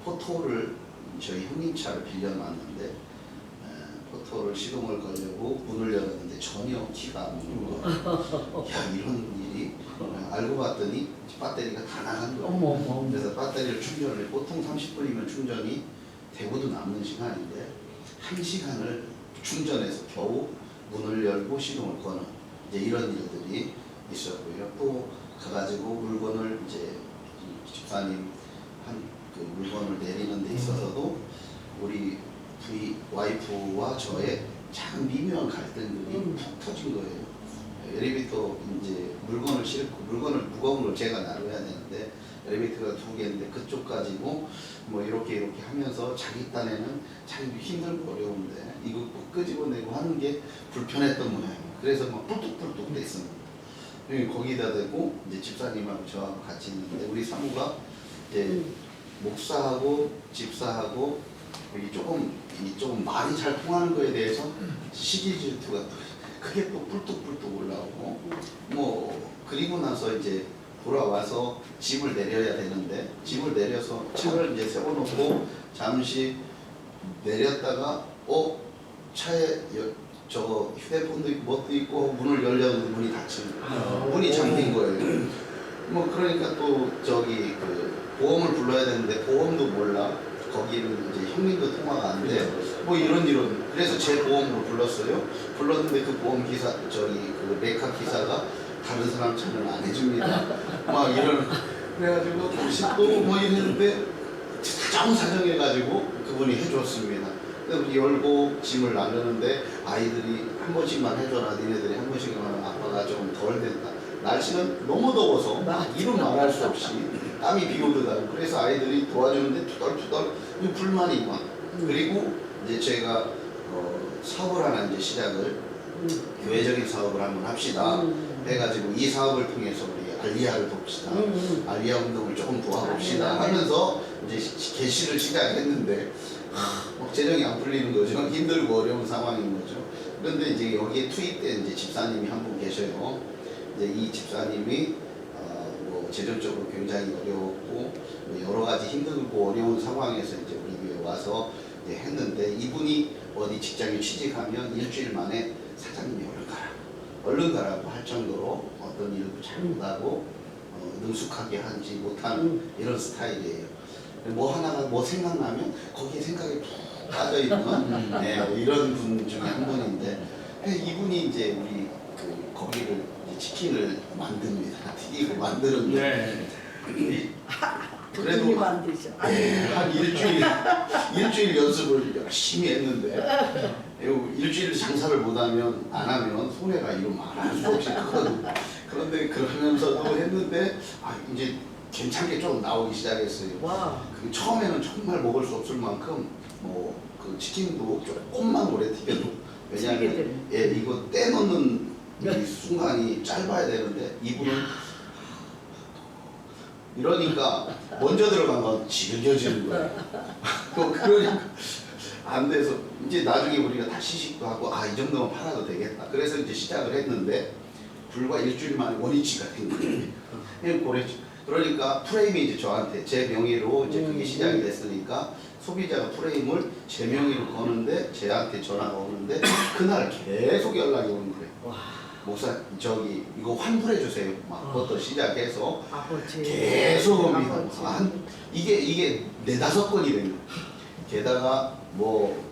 포토를 저희 형님 차를 빌려놨는데, 포토를 시동을 걸려고 문을 열었는데 전혀 키가 안 오는 거예요. 야, 이런 일이. 알고 봤더니 배터리가 다 나간 거예요. 그래서 배터리를 충전을, 보통 30분이면 충전이 대부분 남는 시간인데 1시간을 충전해서 겨우 문을 열고 시동을 거는 이제 이런 일들이 있었고요. 또 가가지고 물건을 이제 집사님 그 물건을 내리는 데 있어서도 우리 와이프와 저의 작은 미묘한 갈등들이 푹 터진 거예요. 엘리베이터 이제 물건을 싣고 물건을 무거운 걸 제가 나눠야 되는데 엘리베이터가 2개인데 그쪽까지 뭐 이렇게 하면서 자기 딴에는 자기 힘들고 어려운데 이거 꼭 끄집어내고 하는 게 불편했던 모양이에요. 그래서 막 뿔뚝뿔뚝 됐습니다. 거기다 대고 이제 집사님하고 저하고 같이 있는데 우리 사무가 이제 목사하고 집사하고 여기 조금 말이 잘 통하는 거에 대해서 시기 질투가 크게 또 뿔뚝뿔뚝 올라오고 뭐 그리고 나서 이제 돌아와서 짐을 내려야 되는데 짐을 내려서 차를 이제 세워놓고 잠시 내렸다가 차에 저거 휴대폰도 있고 뭣도 있고 문을 열려는데 문이 닫히는 거예요. 문이 잠긴 거예요. 뭐 그러니까 또 저기 그 보험을 불러야 되는데 보험도 몰라. 거기는 이제 형님도 통화가 안 돼. 뭐 이런 그래서 제 보험으로 불렀어요. 불렀는데 그 보험 기사 저기 그 레카 기사가 다른 사람 차는 안 해줍니다. 막 이런 그래가지고 혹시 또 뭐 이랬는데 사정사정해가지고 그분이 해줬습니다. 그래서 열고 짐을 나르는데 아이들이 한 번씩만 해줘라. 니네들이 한 번씩만 하면 아빠가 조금 덜 된다. 날씨는 너무 더워서 이루 말할 수 없이 땀이 비오더라고. 그래서 아이들이 도와주는데 투덜투덜 불만이 막. 그리고 이제 제가 사업을 하나 이제 시작을 교회적인 사업을 한번 합시다. 해가지고 이 사업을 통해서 우리 알리아를 돕시다. 알리아 운동을 조금 도와봅시다 하면서 이제 개시를 시작했는데 재정이 안 풀리는 거죠. 힘들고 어려운 상황인 거죠. 그런데 이제 여기에 투입된 이제 집사님이 한 분 계셔요. 이제 이 집사님이 뭐 재정적으로 굉장히 어려웠고 여러 가지 힘들고 어려운 상황에서 이제 우리 교회 와서 이제 했는데 이분이 어디 직장에 취직하면 일주일 만에 사장님이 얼른 가라고 할 정도로 어떤 일도 잘 못하고 능숙하게 하지 못하는 이런 스타일이에요. 뭐 생각나면 거기에 생각이 푹 빠져있는 네, 이런 분 중에 한 분인데 이분이 이제 우리 그 거기를 치킨을 만듭니다. 튀기고 만드는데 그래도 만드셔. 한 일주일 연습을 열심히 했는데 일주일 장사를 못하면 안 하면 손해가 이로 말할 수 없이 크거든. 그런데 그러면서도 했는데 이제 괜찮게 좀 나오기 시작했어요. 와. 그 처음에는 정말 먹을 수 없을 만큼 뭐 그 치킨도 조금만 오래 튀겨도 왜냐하면 이거 떼놓는 이 순간이 짧아야 되는데 이분은 이러니까 먼저 들어간 건 질겨지는 거예요. 그러니까 안 돼서 이제 나중에 우리가 다 시식도 하고 이 정도면 팔아도 되겠다. 그래서 이제 시작을 했는데 불과 일주일 만에 원위치가 된 거예요. 그러니까 프레임이 이제 저한테 제 명의로 이제 그게 시작이 됐으니까 소비자가 프레임을 제 명의로 거는데 제한테 전화가 오는데 그날 계속 연락이 오는 거예요. 목사 저기 이거 환불해 주세요. 막 그것도 시작해서 아버지. 계속 옵니다. 이게 4-5건이 됩니다. 게다가 뭐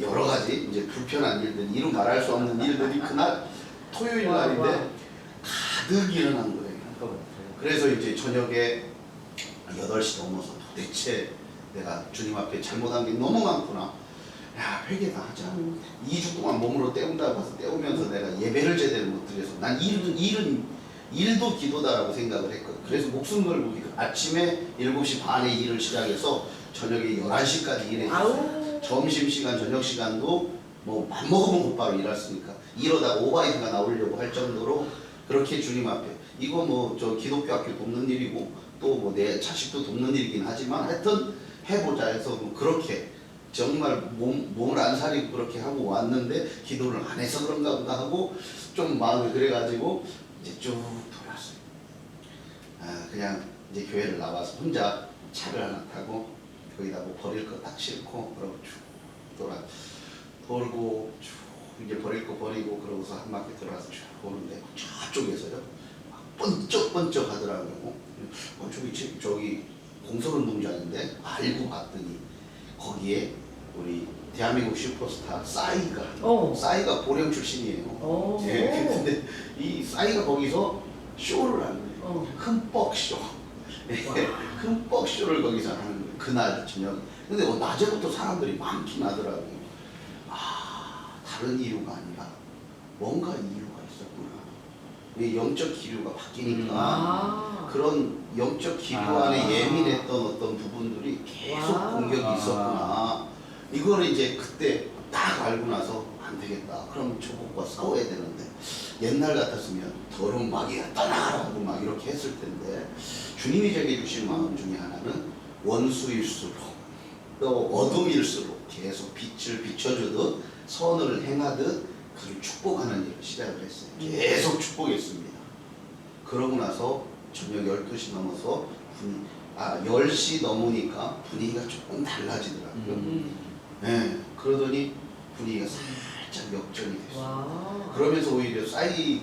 여러 가지 이제 불편한 일들, 이루 말할 수 없는 일들이 그날 토요일 날인데 가득 일어난 거예요. 그래서 이제 저녁에 8시 넘어서 도대체 내가 주님 앞에 잘못한 게 너무 많구나. 야, 회개다 하자. 2주 동안 몸으로 때운다고 해서 때우면서 내가 예배를 제대로 못 드려서 난 일도 기도다라고 생각을 했거든. 그래서 목숨 걸고 아침에 7시 반에 일을 시작해서 저녁에 11시까지 일했어요. 점심시간, 저녁시간도 뭐 밥 먹으면 곧바로 일했으니까 이러다가 오바이트가 나오려고 할 정도로 그렇게 주님 앞에 이거 뭐 저 기독교 학교 돕는 일이고 또 뭐 내 자식도 돕는 일이긴 하지만 하여튼 해보자 해서 뭐 그렇게 정말 몸을 안 사리고 그렇게 하고 왔는데 기도를 안 해서 그런가 보다 하고 좀 마음이 그래가지고 이제 쭉 돌았어요. 그냥 이제 교회를 나와서 혼자 차를 하나 타고 거기다 뭐 버릴 거 딱 싣고 그러고 쭉 돌고 쭉 이제 버릴 거 버리고 그러고서 한 바퀴 돌아서 쭉 오는데 저쪽에서요 막 번쩍번쩍 하더라고요. 저기 공설운동장인데 알고 봤더니 거기에 우리 대한민국 슈퍼스타 싸이가 보령 출신이에요. 예, 근데 이 싸이가 거기서 쇼를 하는 거예요. 흠뻑 쇼. 흠뻑 쇼를 거기서 하는 거예요. 그날 저녁. 근데 낮에부터 사람들이 많긴 하더라고요. 다른 이유가 아니라 뭔가 이유가 있었구나. 이 영적 기류가 바뀌니까 아. 그런 영적 기류 아. 안에 예민했던 어떤 부분들이 계속 와. 공격이 아. 있었구나. 이거는 이제 그때 딱 알고 나서 안 되겠다. 그럼 조국과 싸워야 되는데 옛날 같았으면 더러운 마귀가 떠나가라고 막 이렇게 했을 텐데 주님이 제게 주신 마음 중에 하나는 원수일수록 또 어둠일수록 계속 빛을 비춰주듯 선을 행하듯 그를 축복하는 일을 시작을 했어요. 계속 축복했습니다. 그러고 나서 저녁 12시 넘어서 10시 넘으니까 분위기가 조금 달라지더라고요. 네, 그러더니 분위기가 살짝 역전이 됐어요. 와. 그러면서 오히려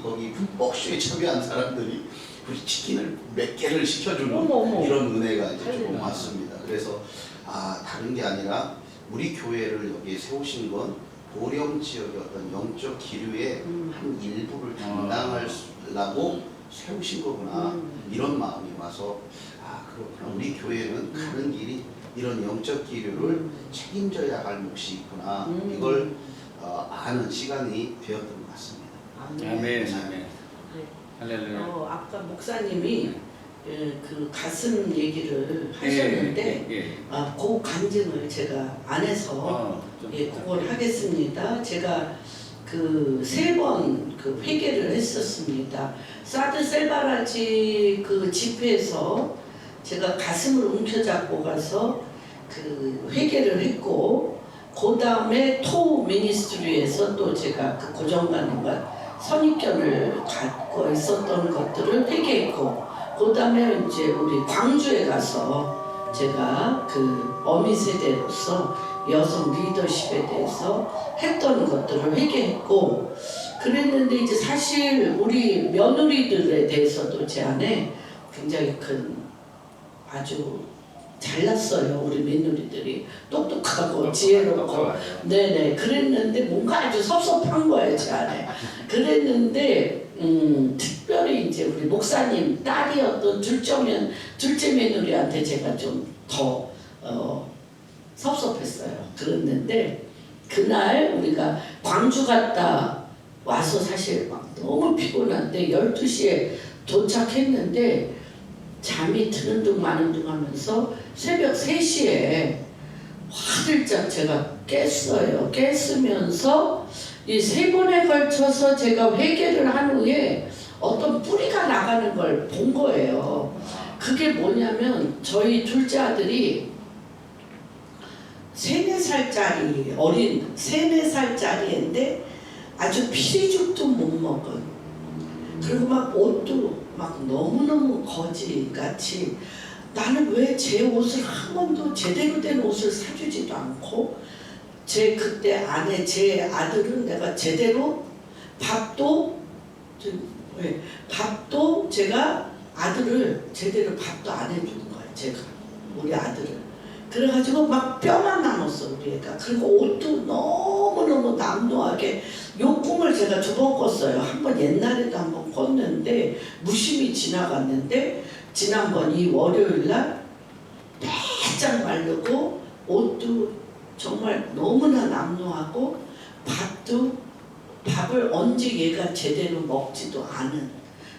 거기 흠뻑쇼에 참여한 사람들이 우리 치킨을 몇 개를 시켜주는 어머. 이런 은혜가 이제 조금 할렐루야. 왔습니다. 그래서 다른 게 아니라 우리 교회를 여기에 세우신 건 보령 지역의 어떤 영적 기류의 한 일부를 담당하려고 세우신 거구나. 이런 마음이 와서 그렇구나. 우리 교회는 가는 길이 이런 영적 기류를 책임져야 할 몫이 있구나. 이걸 아는 시간이 되었던 것 같습니다. 아멘. 아멘. 네. 할렐루야. 아까 목사님이 그 가슴 얘기를 예, 하셨는데 예. 그 간증을 제가 안 해서 그걸 하겠습니다. 제가 그 3번 그 회개를 했었습니다. 사드 셀바라지 그 집회에서 제가 가슴을 움켜잡고 가서 그 회개를 했고, 그 다음에 토 미니스트리에서 또 제가 그 고정관님과 선입견을 갖고 있었던 것들을 회개했고, 그 다음에 이제 우리 광주에 가서 제가 그 어미 세대로서 여성 리더십에 대해서 했던 것들을 회개했고, 그랬는데 이제 사실 우리 며느리들에 대해서도 제 안에 굉장히 큰 아주 잘났어요. 우리 며느리들이 똑똑하고 지혜롭고 네네 그랬는데 뭔가 아주 섭섭한 거예요 제 안에. 그랬는데 특별히 이제 우리 목사님 딸이었던 둘째 며느리한테 제가 좀 더 섭섭했어요. 그랬는데 그날 우리가 광주 갔다 와서 사실 막 너무 피곤한데 12시에 도착했는데 잠이 드는 둥 마는 둥 하면서 새벽 3시에 화들짝 제가 깼어요. 깼으면서 이 3번에 걸쳐서 제가 회개를 한 후에 어떤 뿌리가 나가는 걸 본 거예요. 그게 뭐냐면 저희 둘째 아들이 3, 4살짜리 어린 3, 4살짜리인데 아주 피리죽도 못 먹은, 그리고 막 옷도 막 너무너무 거지같이, 나는 왜 제 옷을 한 번도 제대로 된 옷을 사주지도 않고, 제 그때 아내 제 아들은 내가 제대로 밥도 제가 아들을 제대로 밥도 안 해주는 거야. 제가 우리 아들을 그래가지고 막 뼈만 남았어 우리 애가. 그리고 옷도 너무너무 남루하게, 요 꿈을 제가 2번 꿨어요. 한 번 옛날에도 한 번 꿨는데 무심히 지나갔는데, 지난번 이 월요일날 바짝 마르고 옷도 정말 너무나 남루하고 밥을 언제 얘가 제대로 먹지도 않은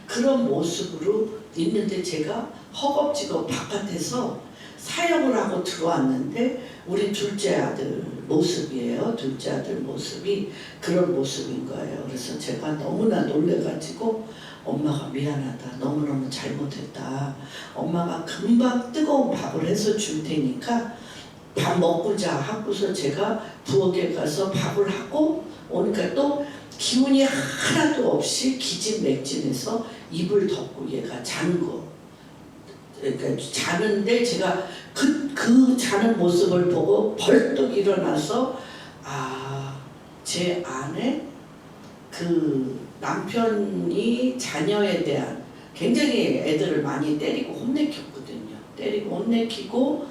그런 모습으로 있는데, 제가 허겁지겁 바깥에서 사역을 하고 들어왔는데 우리 둘째 아들 모습이에요. 둘째 아들 모습이 그런 모습인 거예요. 그래서 제가 너무나 놀래가지고 엄마가 미안하다, 너무너무 잘못했다, 엄마가 금방 뜨거운 밥을 해서 줄 테니까 밥 먹고자 하고서 제가 부엌에 가서 밥을 하고 오니까 또 기운이 하나도 없이 기진맥진해서 이불 덮고 얘가 자는 거, 그러니까 자는데 제가 그 자는 모습을 보고 벌떡 일어나서 제 안에 그 남편이 자녀에 대한 굉장히 애들을 많이 때리고 혼내켰거든요. 때리고 혼내키고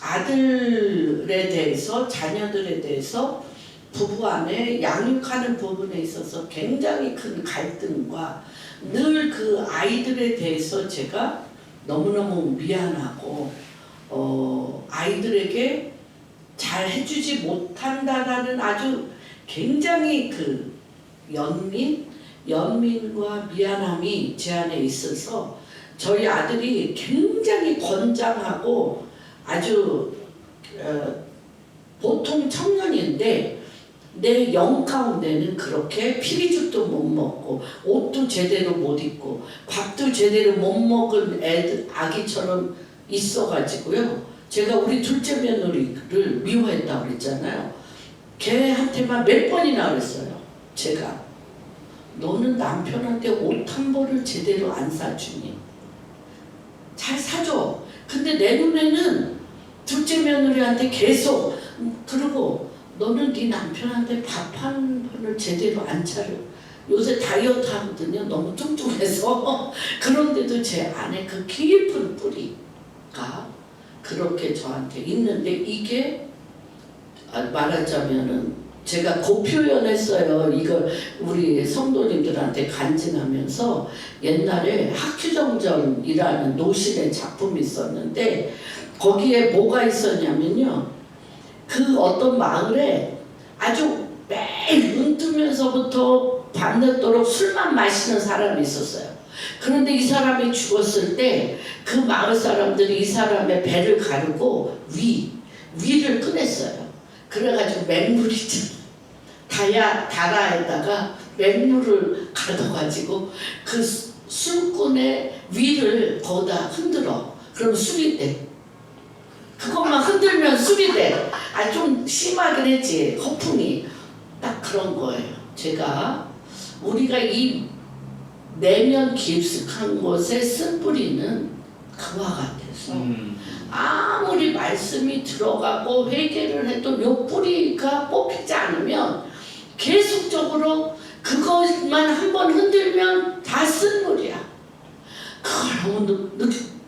아들에 대해서, 자녀들에 대해서 부부 안에 양육하는 부분에 있어서 굉장히 큰 갈등과 늘 그 아이들에 대해서 제가 너무너무 미안하고 아이들에게 잘 해주지 못한다라는 아주 굉장히 그 연민과 미안함이 제 안에 있어서 저희 아들이 굉장히 건장하고 아주 보통 청년인데 내 영 가운데는 그렇게 피리죽도 못 먹고 옷도 제대로 못 입고 밥도 제대로 못 먹은 아기처럼 있어가지고요. 제가 우리 둘째 며느리를 미워했다고 그랬잖아요. 걔한테만 몇 번이나 그랬어요. 제가 너는 남편한테 옷 한 벌을 제대로 안 사주니 잘 사줘. 근데 내 눈에는 둘째 며느리한테 계속 그러고 너는 네 남편한테 밥 한 번을 제대로 안 차려. 요새 다이어트 하거든요. 너무 뚱뚱해서. 그런데도 제 안에 그 깊은 뿌리가 그렇게 저한테 있는데 이게 말하자면은 제가 고표현했어요. 이걸 우리 성도님들한테 간증하면서 옛날에 학추정전이라는 노신의 작품이 있었는데 거기에 뭐가 있었냐면요. 그 어떤 마을에 아주 매일 눈 뜨면서부터 밤늦도록 술만 마시는 사람이 있었어요. 그런데 이 사람이 죽었을 때 그 마을 사람들이 이 사람의 배를 가르고 위를 꺼냈어요. 그래가지고 맹물 있잖아요. 다라에다가 맹물을 가둬가지고 그 술꾼의 위를 거기다 흔들어. 그럼 술이 돼. 그것만 흔들면 술이 돼. 좀 심하긴 했지. 허풍이. 딱 그런 거예요. 제가 우리가 이 내면 깊숙한 곳에 쓴 뿌리는 그와 같아서 아무리 말씀이 들어가고 회개를 해도 요 뿌리가 뽑히지 않으면 계속적으로 그것만 한번 흔들면 다 쓴물이야. 그걸 너무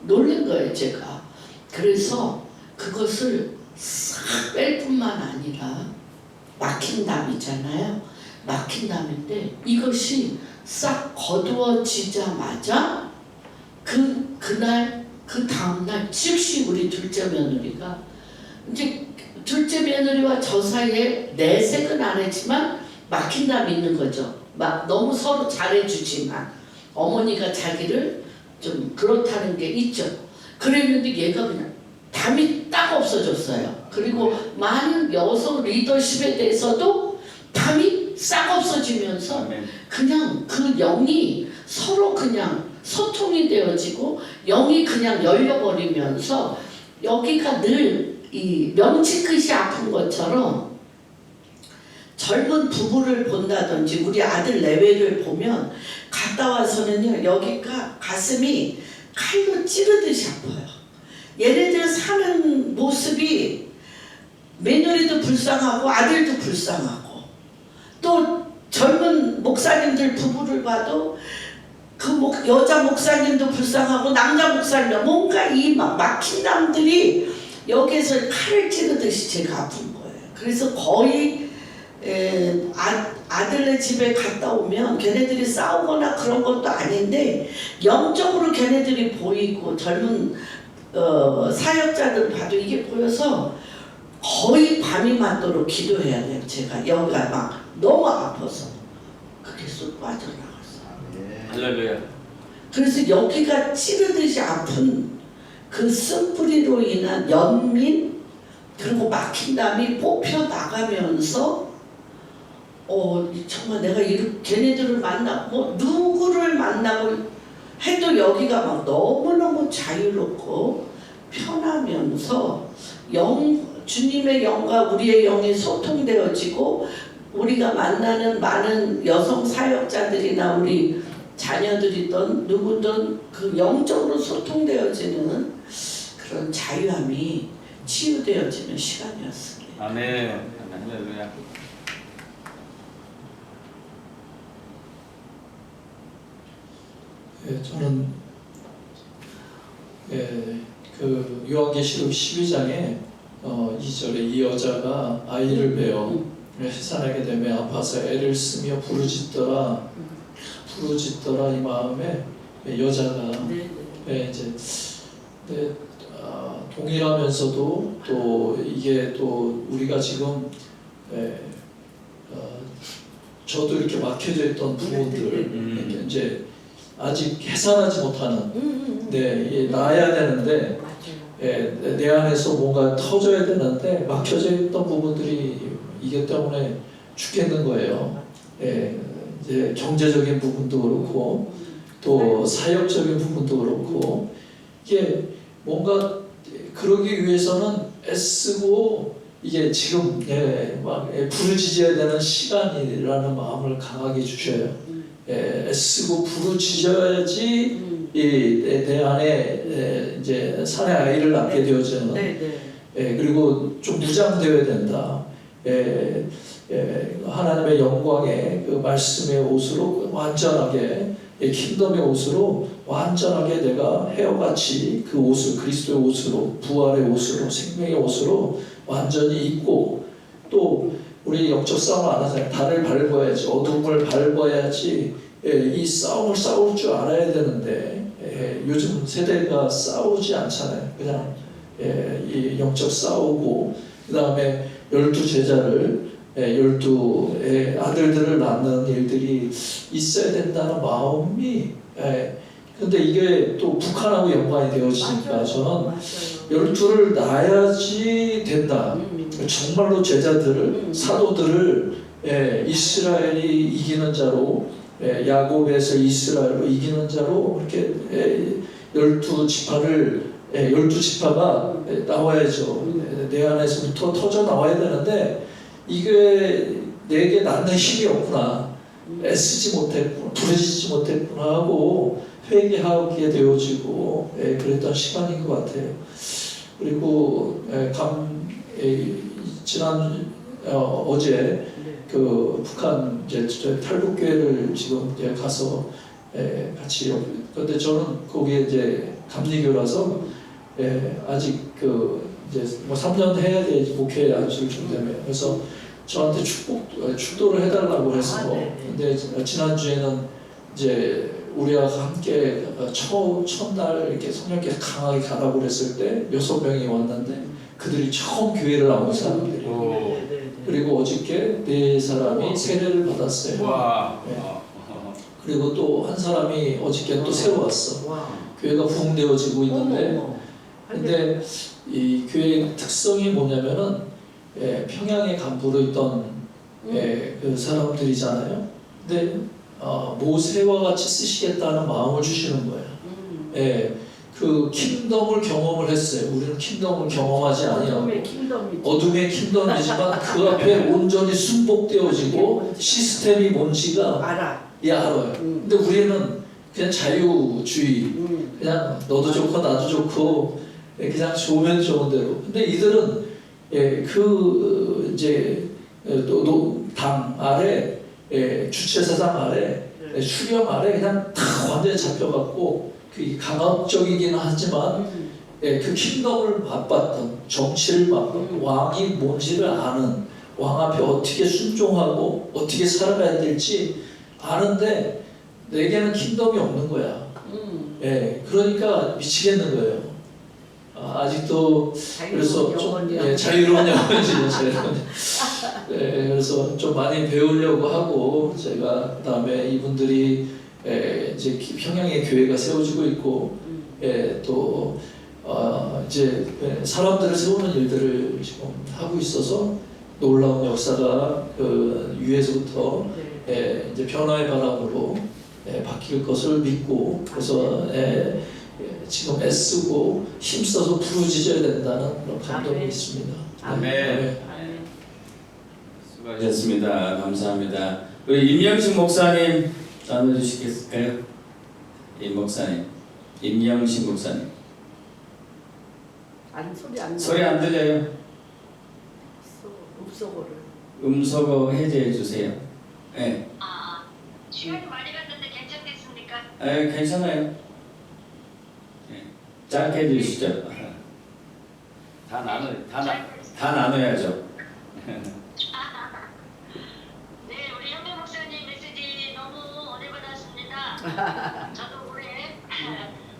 놀란 거예요 제가. 그래서 그것을 싹 뺄 뿐만 아니라 막힌 담이잖아요. 막힌 담인데 이것이 싹 거두어지자마자 그날 그 다음날 즉시 우리 둘째 며느리가 이제 둘째 며느리와 저 사이에 내색은 안 했지만 막힌 담이 있는 거죠. 막 너무 서로 잘해주지만 어머니가 자기를 좀 그렇다는 게 있죠. 그랬는데 얘가 그냥 담이 딱 없어졌어요. 그리고 많은 여성 리더십에 대해서도 담이 싹 없어지면서 그냥 그 영이 서로 그냥 소통이 되어지고 영이 그냥 열려버리면서 여기가 늘 이 명치 끝이 아픈 것처럼 젊은 부부를 본다든지 우리 아들 내외를 보면 갔다 와서는요 여기가 가슴이 칼로 찌르듯이 아파요. 얘네들 사는 모습이 며느리도 불쌍하고 아들도 불쌍하고 또 젊은 목사님들 부부를 봐도 그 여자 목사님도 불쌍하고 남자 목사님도 뭔가 이 막힌 남들이 여기서 칼을 찌르듯이 제가 아픈 거예요. 그래서 거의 아들네 집에 갔다 오면 걔네들이 싸우거나 그런 것도 아닌데 영적으로 걔네들이 보이고 젊은 사역자들 봐도 이게 보여서 거의 밤이 맞도록 기도해야 돼요. 제가 여기가 막 너무 아파서 그게 쏙 빠져나갔어요. 할렐루야. 그래서 여기가 찌르듯이 아픈 그 쓴뿌리로 인한 연민 그리고 막힌 담이 뽑혀 나가면서 정말 내가 걔네들을 만나고 누구를 만나고 해도 여기가 막 너무너무 자유롭고 편하면서 주님의 영과 우리의 영이 소통되어지고 우리가 만나는 많은 여성 사역자들이나 우리 자녀들이든 누구든 그 영적으로 소통되어지는 그런 자유함이 치유되어지는 시간이었습니다. 아멘. 할렐루야. 저는 그 요한계시록 12장에 2절에 이 여자가 아이를 베어 해산하게 되며 아파서 애를 쓰며 부르짖더라 이 마음에 여자가 이제 동일하면서도 또 이게 또 우리가 지금 저도 이렇게 막혀져 있던 부분들 이렇게 이제 아직 해산하지 못하는 네, 나야 되는데 내 안에서 뭔가 터져야 되는데 막혀져 있던 부분들이 이게 때문에 죽겠는 거예요. 이제 경제적인 부분도 그렇고 또 사역적인 부분도 그렇고 이게 뭔가 그러기 위해서는 애쓰고 이게 지금 막 부르짖어야 되는 시간이라는 마음을 강하게 주셔요. 애쓰고 부르짖어야지 내 안에 이제 산의 아이를 낳게 되어지는. 그리고 좀 무장되어야 된다. 하나님의 영광의 그 말씀의 옷으로 완전하게 킹덤의 옷으로 완전하게 내가 헤어같이 그 옷을 그리스도의 옷으로 부활의 옷으로 생명의 옷으로 완전히 입고 또 우리 영적 싸움을 안 하잖아요. 달을 밟아야지 어둠을 밟아야지 이 싸움을 싸울 줄 알아야 되는데 요즘 세대가 싸우지 않잖아요. 그냥 이 영적 싸우고 그 다음에 12제자를 12의 아들들을 낳는 일들이 있어야 된다는 마음이 근데 이게 또 북한하고 연관이 되어지니까 저는 12를 낳아야지 된다. 정말로 제자들을 사도들을 이스라엘이 이기는 자로 야곱에서 이스라엘로 이기는 자로 이렇게 12지파가 나와야죠. 내 안에서부터 터져 나와야 되는데 이게 내게 낳는 힘이 없구나, 애쓰지 못했구나, 부르짖지 못했구나 하고 회개하게 되어지고 그랬던 시간인 것 같아요. 그리고 지난 어제 그 북한 이제 탈북교회를 지금 이제 가서 같이 그런데 저는 거기에 이제 감리교라서 아직 그 이제 뭐 3년 해야 되지 목회 안수를 준다며 그래서 저한테 축도를 해달라고 해서 근데 지난주에는 이제 우리와 함께 첫날 이렇게 성령께 강하게 가라고 그랬을 때 6명이 왔는데 그들이 처음 교회를 나온 사람들이에요. 그리고 어저께 4사람이 세례를 받았어요. 그리고 또 한 사람이 어저께 또 새로 왔어. 교회가 부흥되어지고 있는데 근데 이 교회의 특성이 뭐냐면은 평양에 간부로 있던 그 사람들이잖아요. 근데 모세와 같이 쓰시겠다는 마음을 주시는 거예요. 그 킹덤을 경험을 했어요. 우리는 킹덤을 경험하지 아니하고 어둠의 킹덤이지만 그 앞에 온전히 순복되어지고 시스템이 뭔지가 알아요. 근데 우리는 그냥 자유주의, 그냥 너도 좋고 나도 좋고 그냥 좋으면 좋은 대로. 근데 이들은 그 이제 또 당 아래 주체사상 아래 수령 아래 그냥 다 완전히 잡혀갖고 그 강압적이긴 하지만 그 킹덤을 맛봤던 정치를 맛봤던 왕이 뭔지를 아는 왕 앞에 어떻게 순종하고 어떻게 살아가야 될지 아는데 내게는 킹덤이 없는 거야. 그러니까 미치겠는 거예요. 아직도 그래서 좀 자유로운 영혼이죠. 그래서 좀 많이 배우려고 하고 제가 그다음에 이분들이 이제 평양에 교회가 세워지고 있고 또 이제 사람들을 세우는 일들을 지금 하고 있어서 놀라운 역사가 그 위에서부터 이제 변화의 바람으로 바뀔 것을 믿고 그래서 지금 애쓰고 힘써서 부르짖어야 된다는 그런 감동이 있습니다. 아멘. 수고하셨습니다. 감사합니다. 우리 임영식 목사님 나눠주시겠을까요? 임 목사님, 임영식 목사님. 소리 안 들려요? 음소거 해제해 주세요. 네. 시간이 많이 갔는데 괜찮겠습니까? 괜찮아요. 짧게 해주시죠. 다 나눠야죠. 네, 우리 현배 목사님 메시지 너무 은혜 받았습니다. 저도 올해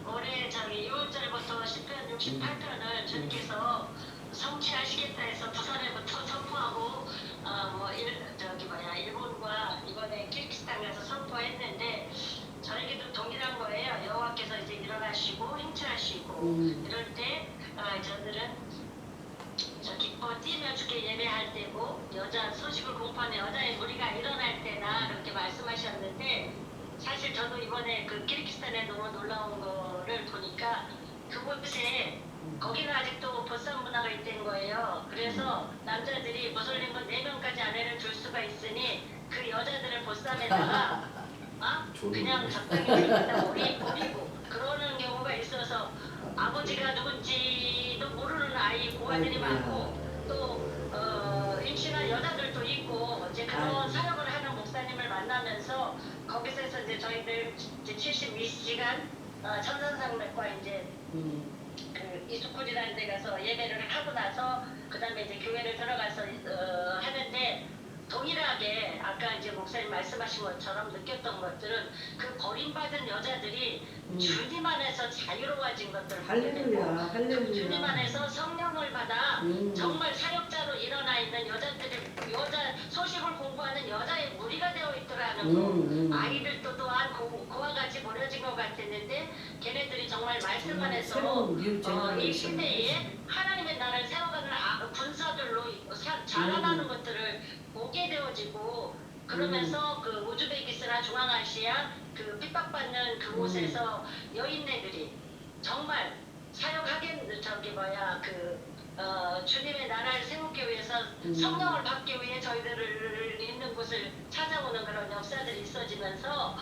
2월달부터 10편 68편을 주님께서 성취하시겠다 해서 부산에부터 선포하고 일본과 이번 이번에 키르기스탄 가서 선포했는데 저에게도 동일한 거예요. 여호와께서 이제 일어나시고 행차하시고 이럴 때 저들은 저 기뻐 뛰며 주께 예배할 때고 여자 소식을 공포하는 여자의 무리가 일어날 때나 그렇게 말씀하셨는데 사실 저도 이번에 그 키르기스탄에 너무 놀라운 거를 보니까 그곳에 거기는 아직도 보쌈 문화가 있는 거예요. 그래서 남자들이 무슬림은 4명까지 아내를 둘 수가 있으니 그 여자들을 보쌈에다가 그냥 적당히 버리고 그러는 경우가 있어서 아버지가 누군지도 모르는 아이 고아들이 많고 또 임신한 여자들도 있고 이제 그런 사역을 하는 목사님을 만나면서 거기서 이제 저희들 이제 72시간 천산상맥과 이제 그 이스쿨이라는 데 가서 예배를 하고 나서 그 다음에 이제 교회를 들어가서 하는데 동일하게 아까 이제 목사님 말씀하신 것처럼 느꼈던 것들은 그 버림받은 여자들이 주님 안에서 자유로워진 것들을 보게 되고 할렐루야. 주님 안에서 성령을 받아 정말 사역자로 일어나 있는 여자들이 여자 소식을 공부하는 여자의 무리가 되어 있더라는 거 아이들도 또한 그와 같이 버려진 것 같았는데 걔네들이 정말 말씀 안에서 이 시대에 하나님의 나라를 세워가는 군사들로 자라나는 것들을 보게 되어지고 그러면서 그 우즈베키스탄 중앙아시아 그 핍박받는 그곳에서 여인네들이 정말 사역하겠 주님의 나라를 세우기 위해서 성령을 받기 위해 저희들을 있는 곳을 찾아오는 그런 역사들이 있어지면서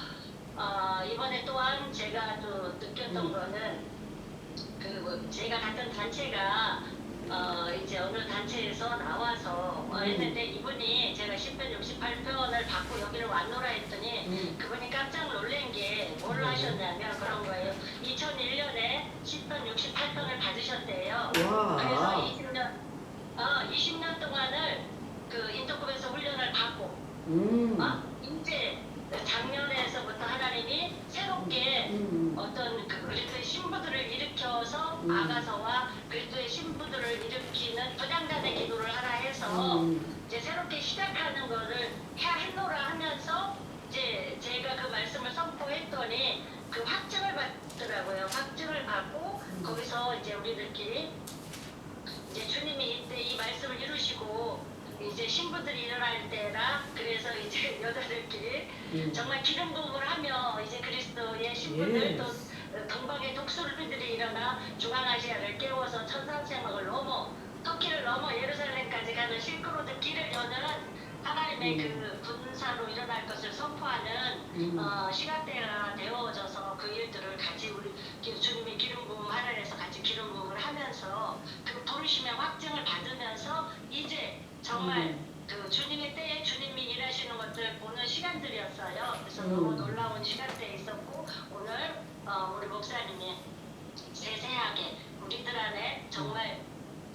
이번에 또한 제가 또 느꼈던 거는 그 제가 갔던 단체가 이제 어느 단체에서 나와서 했는데 이분이 제가 10편 68편을 받고 여기를 왔노라 했더니 그분이 깜짝 놀란 게 뭘로 하셨냐면 그런 거예요. 2001년에 10편 68편을 받으셨대요. 그래서 20년 동안을 그 인도급에서 훈련을 받고 이제 작년에서부터 하나님이 새롭게 어떤 그 그리스도의 신부들을 일으켜서 아가서와 그리스도의 신부들을 일으키는 분양단의 기도를 하라 해서 이제 새롭게 시작하는 거를 했노라 하면서 이제 제가 그 말씀을 선포했더니 그 확증을 받더라고요. 확증을 받고 거기서 이제 우리들끼리 이제 주님이 이때 이 말씀을 이루시고 이제 신부들이 일어날 때라 그래서 이제 여자들끼리 정말 기름 부음을 하며 이제 그리스도의 신부들 또 동방의 독수리들이 일어나 중앙아시아를 깨워서 천상세막을 넘어 터키를 넘어 예루살렘까지 가는 실크로드 길을 여는 하나님의 그 군사로 일어날 것을 선포하는 시간대가 되어져서 그 일들을 같이 우리 주님이 기름 부음 하늘에서 같이 기름 부음을 하면서 그 부르심의 확증을 받으면서 이제 정말 그 주님의 때에 주님이 일하시는 것들 보는 시간들이었어요. 그래서 너무 놀라운 시간대에 있었고 오늘 우리 목사님이 세세하게 우리들 안에 정말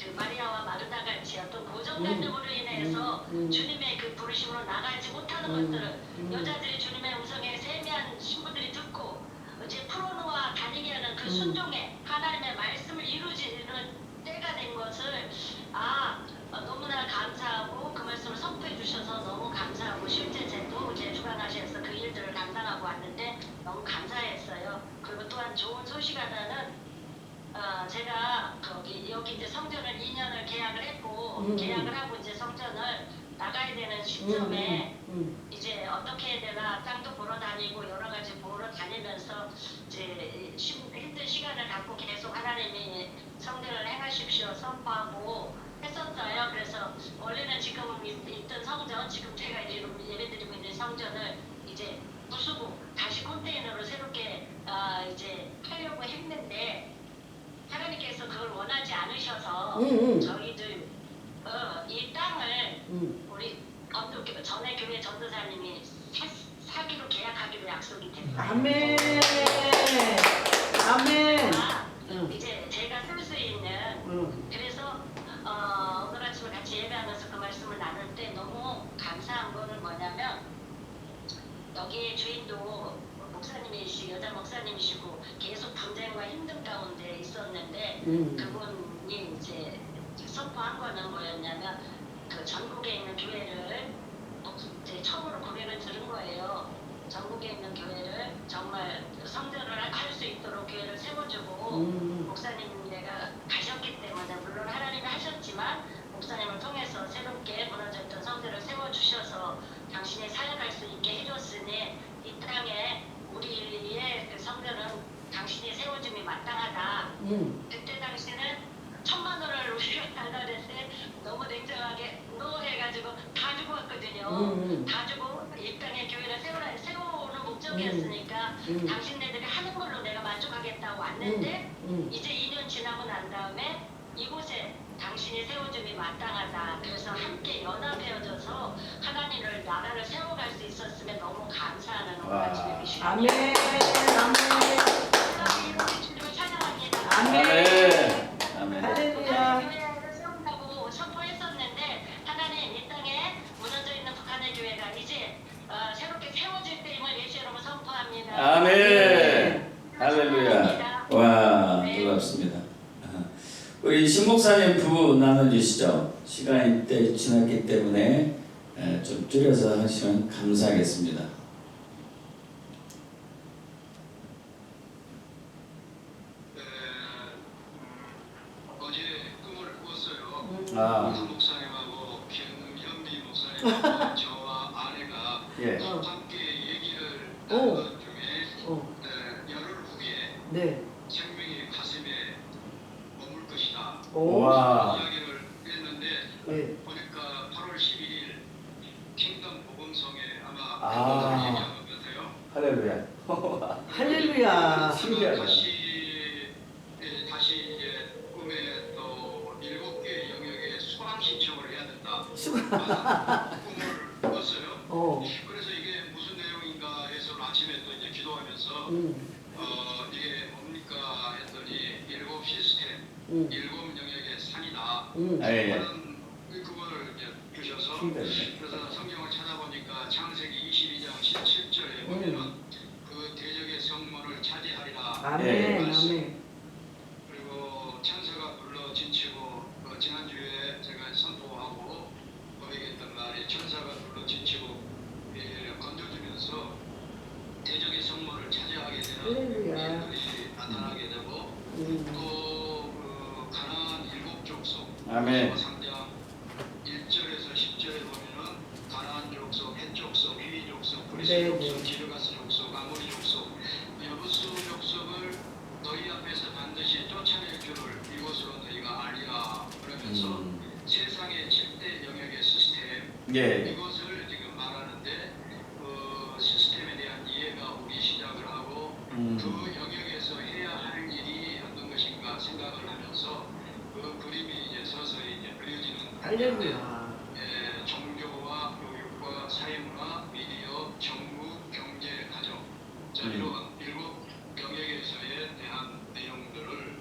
그 마리아와 마르다 같이 어떤 고정관념으로 인해서 주님의 그 부르심으로 나가지 못하는 것들을 여자들이 주님의 음성에 세미한 신부들이 듣고 이제 프로노와 다니게 하는 그 순종에 하나님의 말씀을 이루지는 때가 된 것을 너무나 감사하고 그 말씀을 선포해 주셔서 너무 감사하고 실제 제도 제 주관하시면서 그 일들을 감당하고 왔는데 너무 감사했어요. 그리고 또한 좋은 소식 하나는 제가 여기 이제 성전을 2년을 계약을 했고 계약을 하고 이제 성전을 나가야 되는 시점에 이제 어떻게 해야 되나 땅도 보러 다니고 여러 가지 보러 다니면서 이제 힘든 시간을 갖고 계속 하나님이 성전을 행하십시오 선포하고 했었어요. 그래서 원래는 지금 있던 성전, 지금 제가 이제 예배드리고 있는 성전을 이제 부수고 다시 컨테이너로 새롭게 이제 하려고 했는데 하나님께서 그걸 원하지 않으셔서 저희들 이 땅을 우리 전에 교회 전도사님이 사기로 계약하기로 약속이 됐어요. 아멘. 아멘. 이제 제가 쓸 수 있는 그래서 오늘 아침에 같이 예배하면서 그 말씀을 나눌 때 너무 감사한 거는 뭐냐면 여기에 주인도 목사님이시고 여자 목사님이시고 계속 분쟁과 힘든 가운데 있었는데 그분이 이제 선포한 거는 뭐였냐면 그 전국에 있는 교회를 이제 처음으로 고백을 들은 거예요. 전국에 있는 교회를 정말 성전을 할 수 있도록 교회를 세워주고 목사님 내가 가셨기 때문에 물론 하나님이 하셨지만 목사님을 통해서 새롭게 무너졌던 성전을 세워주셔서 당신이 사역할 수 있게 해줬으니 이 땅에 우리의 그 성전은 당신이 세워줌이 마땅하다. 그때 당시는 1,000만 원을 우리가 달라를 때 너무 냉정하게 노해가지고 다 주고 왔거든요. 다 주고 이 땅에 교회를 세우는 목적이었으니까 당신네들이 하는 걸로 내가 만족하겠다고 왔는데 이제 2년 지나고 난 다음에 이곳에 당신이 세워줌이 마땅하다. 그래서 함께 연합해져서 하나님을 나라를 세워갈 수 있었으면 너무 감사하는 오늘 집에 주님. 아멘. 아멘. 주님을 찬양합니다. 아멘. 아멘. 할렐루야. 교회를 세운다고 선포했었는데 하나님 이 땅에 무너져 있는 북한의 교회가 이제 새롭게 세워질 때임을 예수 여러분 선포합니다. 아멘. 할렐루야. 와, 놀랍습니다. 우리 신 목사님 부부 나눠주시죠. 시간이 때 지났기 때문에 좀 줄여서 하시면 감사하겠습니다. 어제 꿈을 꿨어요. 아, 그 목사님하고 김현미 목사님하고 저와 아내가 예. 함께 얘기를 오. 나누던 중에 오. 열흘 후에 네. 생명이 가슴에 머물 것이다. 오. 와. 이야기를 했는데 네. 보니까 8월 12일 킹덤 복음성에 아마 아. 그걸 얘기한 것 같아요. 할렐루야. 할렐루야. 신기하다. 다시 이제 꿈에 또 7개 영역에 수강 신청을 해야 된다. 꿈을 꿨어요. 그래서 이게 무슨 내용인가 해서 아침에 또 이제 기도하면서 이게 뭡니까 했더니 7 시스템, 7 영역의 산이다. 예. 그거를 이제 주셔서 신기하네. 그래서 성경을 찾아보니까 창세기 22장 17절에 보면은 그 대적의 성문을 차지하리라. 아멘. 말씀. 아멘. 그리고 천사가 불러 진치고 지난주에 제가 선포하고 고백했던 말이 천사가 불러 진치고 건져주면서 대적의 성문을 차지하게 되는 할렐루야. 일들이 나타나게 되고 또 가나안 7족속 아멘. 3장 1절에서 10절에 보면은 가나안 족속, 헷 족속, 히위 족속, 브리스 네, 족속, 네. 기르가스 족속, 아모리 족속, 여부수 족속을 너희 앞에서 반드시 쫓아낼 줄을 이것으로 너희가 알리라. 그러면서 세상의 7대 영역의 시스템 예. 이것을 지금 말하는데 그 시스템에 대한 이해가 우리 시작을 하고 그 영역에서 해야 할 일이 어떤 것인가 생각을 하면서 그 그림이 이제 서서히 이제 그려지는 할렐루야. 종교와 교육과 사회문화, 미디어, 정부, 경제, 가정 자 이런 7 영역에서에 대한 내용들을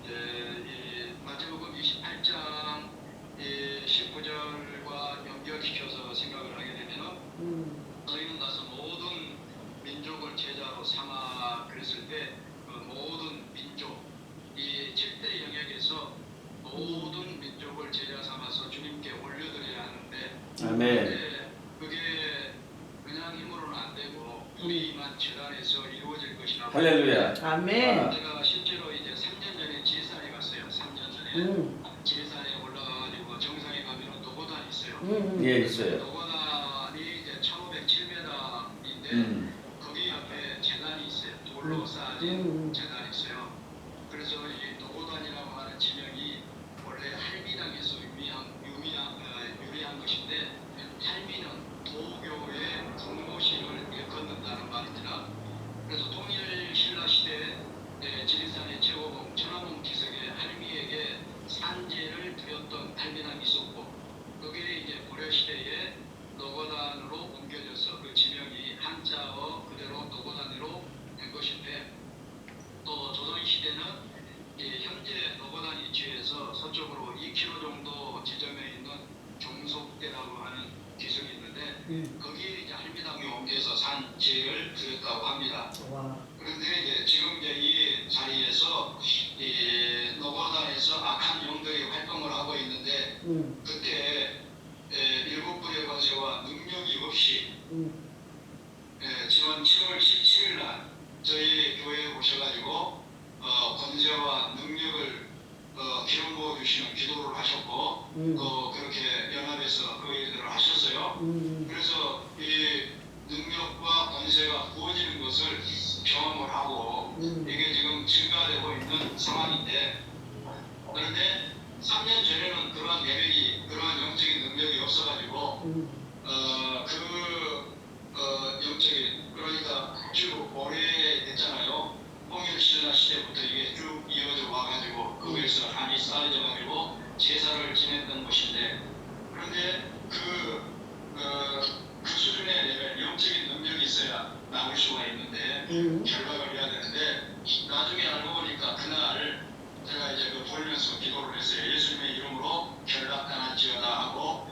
이 마태복음 28장 19절과 연결시켜서 생각을 하게 되면은 너희는 가서 모든 민족을 제자로 삼아 그랬을 때 그 모든 민족 이 7대 영역에서 모든 민족을 제자 삼아서 주님께 올려드려야 하는데 아멘. 그게 그냥 힘으로는 안 되고 우리만 재단에서 이루어질 것이라고. 할렐루야. 아멘. 제가 실제로 이제 3년 전에 제사에 갔어요. 3년 전에 제사에 올라가가지고 정상에 가면 노고단이 있어요. 예, 있어요. 노고단이 이제 1,507m인데 거기 앞에 재단이 있어요. 돌로 쌓아진 재단이 있어요. 그래서 이 노고단이라고 하는 지명이 원래 할미당에서 유래한 것인데 할미는 도교의 분모식을 걷는다는 말입니다. 그래서 통일 신라 시대 지리산의 최고봉 천하몽 기석의 할미에게 산제를 드렸던 할미당이 있었고 그게 이제 고려 시대에 노고단으로 옮겨져서 그 지명이 한자어 그대로 노고단으로 된 것인데 또 조선 시대는 현재 노고단 위치에서 서쪽으로 2km 정도 지점에 있는 종속대라고 하는 기석이 있는데 거기에 이제 할미당이 옮겨서 산제를 드렸다고 합니다. 와. 그런데 이제 지금 이제 이 자리에서 이 노고단에서 악한 영들이 활동을 하고 있는데 그때 7불의 권세와 능력이 없이 이게 지금 증가되고 있는 상황인데, 그런데 3년 전에는 그러한 내력이, 그러한 영적인 능력이 없어가지고 영적인, 그러니까 쭉 오래됐잖아요. 홍일신라 시대부터 이게 쭉 이어져 와가지고 거기에서 한이 쌓여져가지고 제사를 지냈던 곳인데, 그런데 그 수준의 레벨, 영적인 능력이 있어야 나올 수가 있는데 결박을 해야 되는데, 나중에 알고 보니까 그날 제가 이제 그 보면서 기도를 했어요. 예수님의 이름으로 결박당할지어다 하고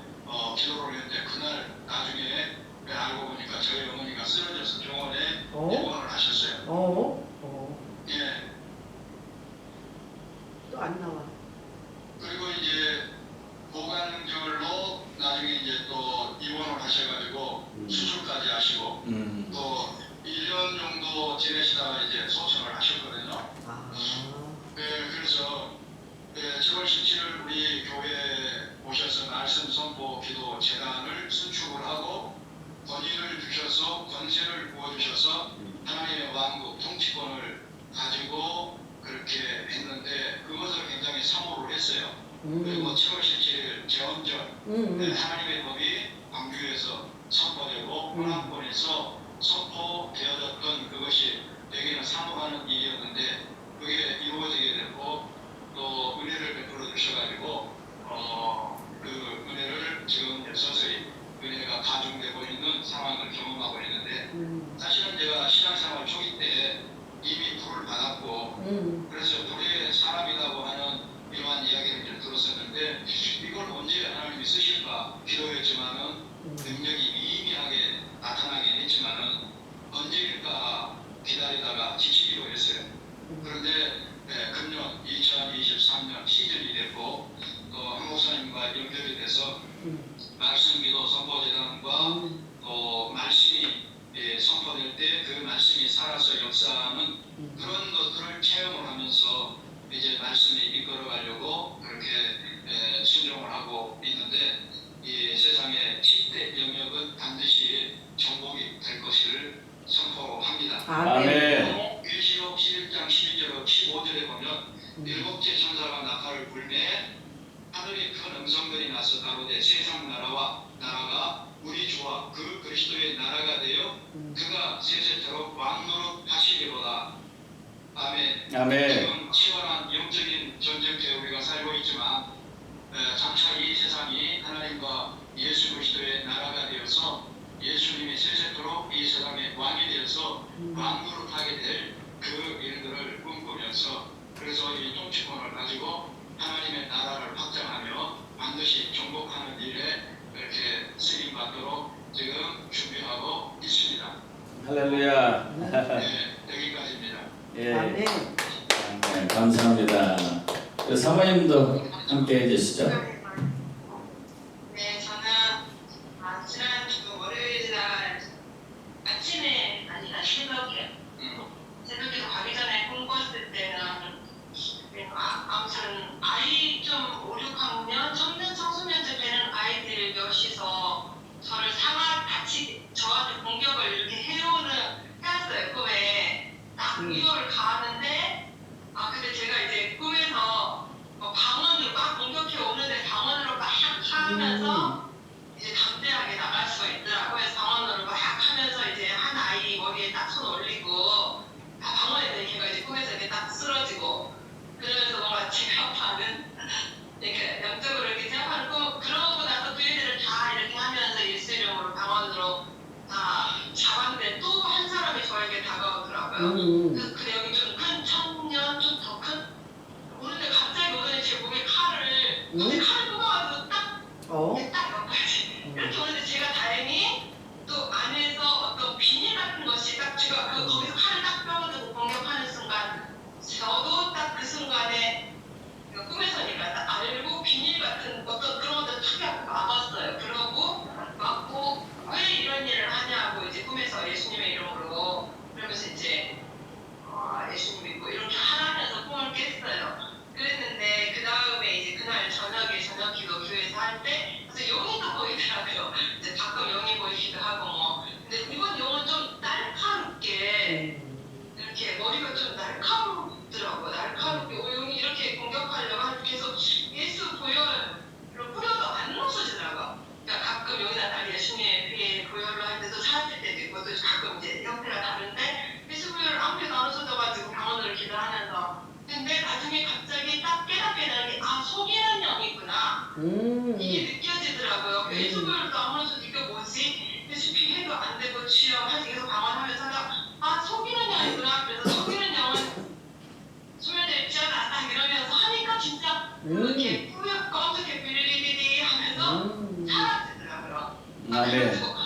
기도를 했는데, 그날 나중에 알고 보니까 저희 어머니가 쓰러져서 병원에 입원을 하셨어요. 예. 또 안 나와. 그리고 이제 고관절로 나중에 이제 또 입원을 하셔가지고 수술까지 하시고 또 1년 정도 지내시다가 이제 소천을 하셨거든요. 그래서 7월 17일 우리 교회에 오셔서 말씀 선포 기도 재단을 수축을 하고 권위를 주셔서 권세를 부어주셔서 하나님의 왕국 통치권을 가지고 그렇게 했는데, 그것을 굉장히 사모를 했어요. 그리고 7월 17일 재헌절 하나님의 법이 광주에서 선포되고 호남권에서 선포되어졌던 그것이 되게는 사모하는 일이었는데, 그게 이루어지게 됐고 또 은혜를 베풀어 주셔가지고 그 은혜를 지금 서서히 은혜가 가중되고 있는 상황을 경험하고 있는데, 사실은 제가 신앙생활 초기 때 이미 불을 받았고 그래서 불의 사람이라고 하는 이러한 이야기를 좀 들었었는데, 이걸 언제 하나님이 쓰실까 기도했지만은 능력이 미미하게 나타나긴 했지만은 언제일까 기다리다가 지치기도 했어요. 그런데 금년 2023년 시즌이 됐고 또 한목사님과 연결이 돼서 말씀기도 선포재단과 또 말씀이 선포될 때 그 말씀이 살아서 역사하는 그런 것들을 체험을 하면서 이제 말씀이 이끌어가려고 그렇게 순종을 하고 있는데, 이 세상의 10대 영역은 반드시 정복이 될 것을 선포합니다. 아멘. 계시록 11장 12절 15절에 보면 일곱째 천사가 나팔을 불매 하늘에 큰 음성들이 나서 가로되 세상 나라와 나라가 우리 주와 그 그리스도의 나라가 되어 그가 세세토록 왕노릇 하시리로다. 아멘. 지금 치열한 영적인 전쟁터에 우리가 살고 있지만 장차 이 세상이 하나님과 예수 그리스도의 나라가 되어서 예수님이 세세토록 이 세상의 왕이 되어서 왕노릇 하게 될 그 일들을 꿈꾸면서, 그래서 이 통치권을 가지고 하나님의 나라를 확장하며 반드시 정복하는 일에 이렇게 쓰임받도록 지금 준비하고 있습니다. 할렐루야. 네, 여기까지입니다. 예. 아멘. 네, 감사합니다. 그 사모님도 함께 해주시죠. 네, 저는 지난주 월요일 날 아침에 아니라 새벽에 가기 전에 꿈 꿨을 때는 아무튼 아이 좀 5, 6학년 청소년 집에는 아이들 몇이서 저를 같이 저한테 공격을 이렇게 해왔어요. 꿈에 딱 위협을 가하는데, 근데 제가 이제 꿈에서 방언으로 막 공격해 오는데 방언으로 막 하면서 이제 담대하게 나갈 수가 있더라고요. 그래서 방언으로 막 하면서 이제 한 아이 머리에 딱 손 올리고 다 방언에 걔가 이제 꿈에서 이렇게 딱 쓰러지고, 그러면서 뭔가 제압하는, 이렇게 영적으로 이렇게 제압하는 꿈, 그러고 나서 그 애들을 다 이렇게 하면서 예수 이름으로 방언으로 다 잡았는데 또 한 사람이 저에게 다가오더라고요. 근데 여기 좀 큰 청년, 좀 더 큰, 오는데 갑자기 오더니 제 몸에 칼을 뽑아가지고 딱 여기까지 이렇게 오는데, 제가 다행히 또 안에서 어떤 비닐 같은 것이 딱 제가 거기서 칼을 딱 뼈가지고 공격하는 순간, 저도 딱 그 순간에 꿈에서니까 딱 알고 비닐 같은 어떤 그런 것들 탁 막았어요. 그러고 막고 왜 이런 일을 하냐고 이제 꿈에서 예수님의 이름으로, 그러면서 이제 예수님 믿고 이렇게 하라면서 꿈을 깼어요. 그랬는데 그 다음에 이제 그날 저녁에 저녁 기도 교회에서 할 때 그래서 영이 또 보이더라고요. 이제 가끔 영이 보이기도 하고 뭐. 근데 이번 영은 좀 날카롭게 이렇게 머리가 좀 기도하면서. 근데 나중에 갑자기 딱 깨닫게 되는 게 속이는 영이구나. 이게 느껴지더라고요. 예수별도 아무래도 이게 뭐지? 예수 비해도 안 되고 주여 계속 방언하면서 속이는 영이구나. 그래서 속이는 영은 소멸될지어다 이러면서 하니까 진짜 이렇게 뿌옇 검게 비리리리 하면서 사라지더라고요. 아멘.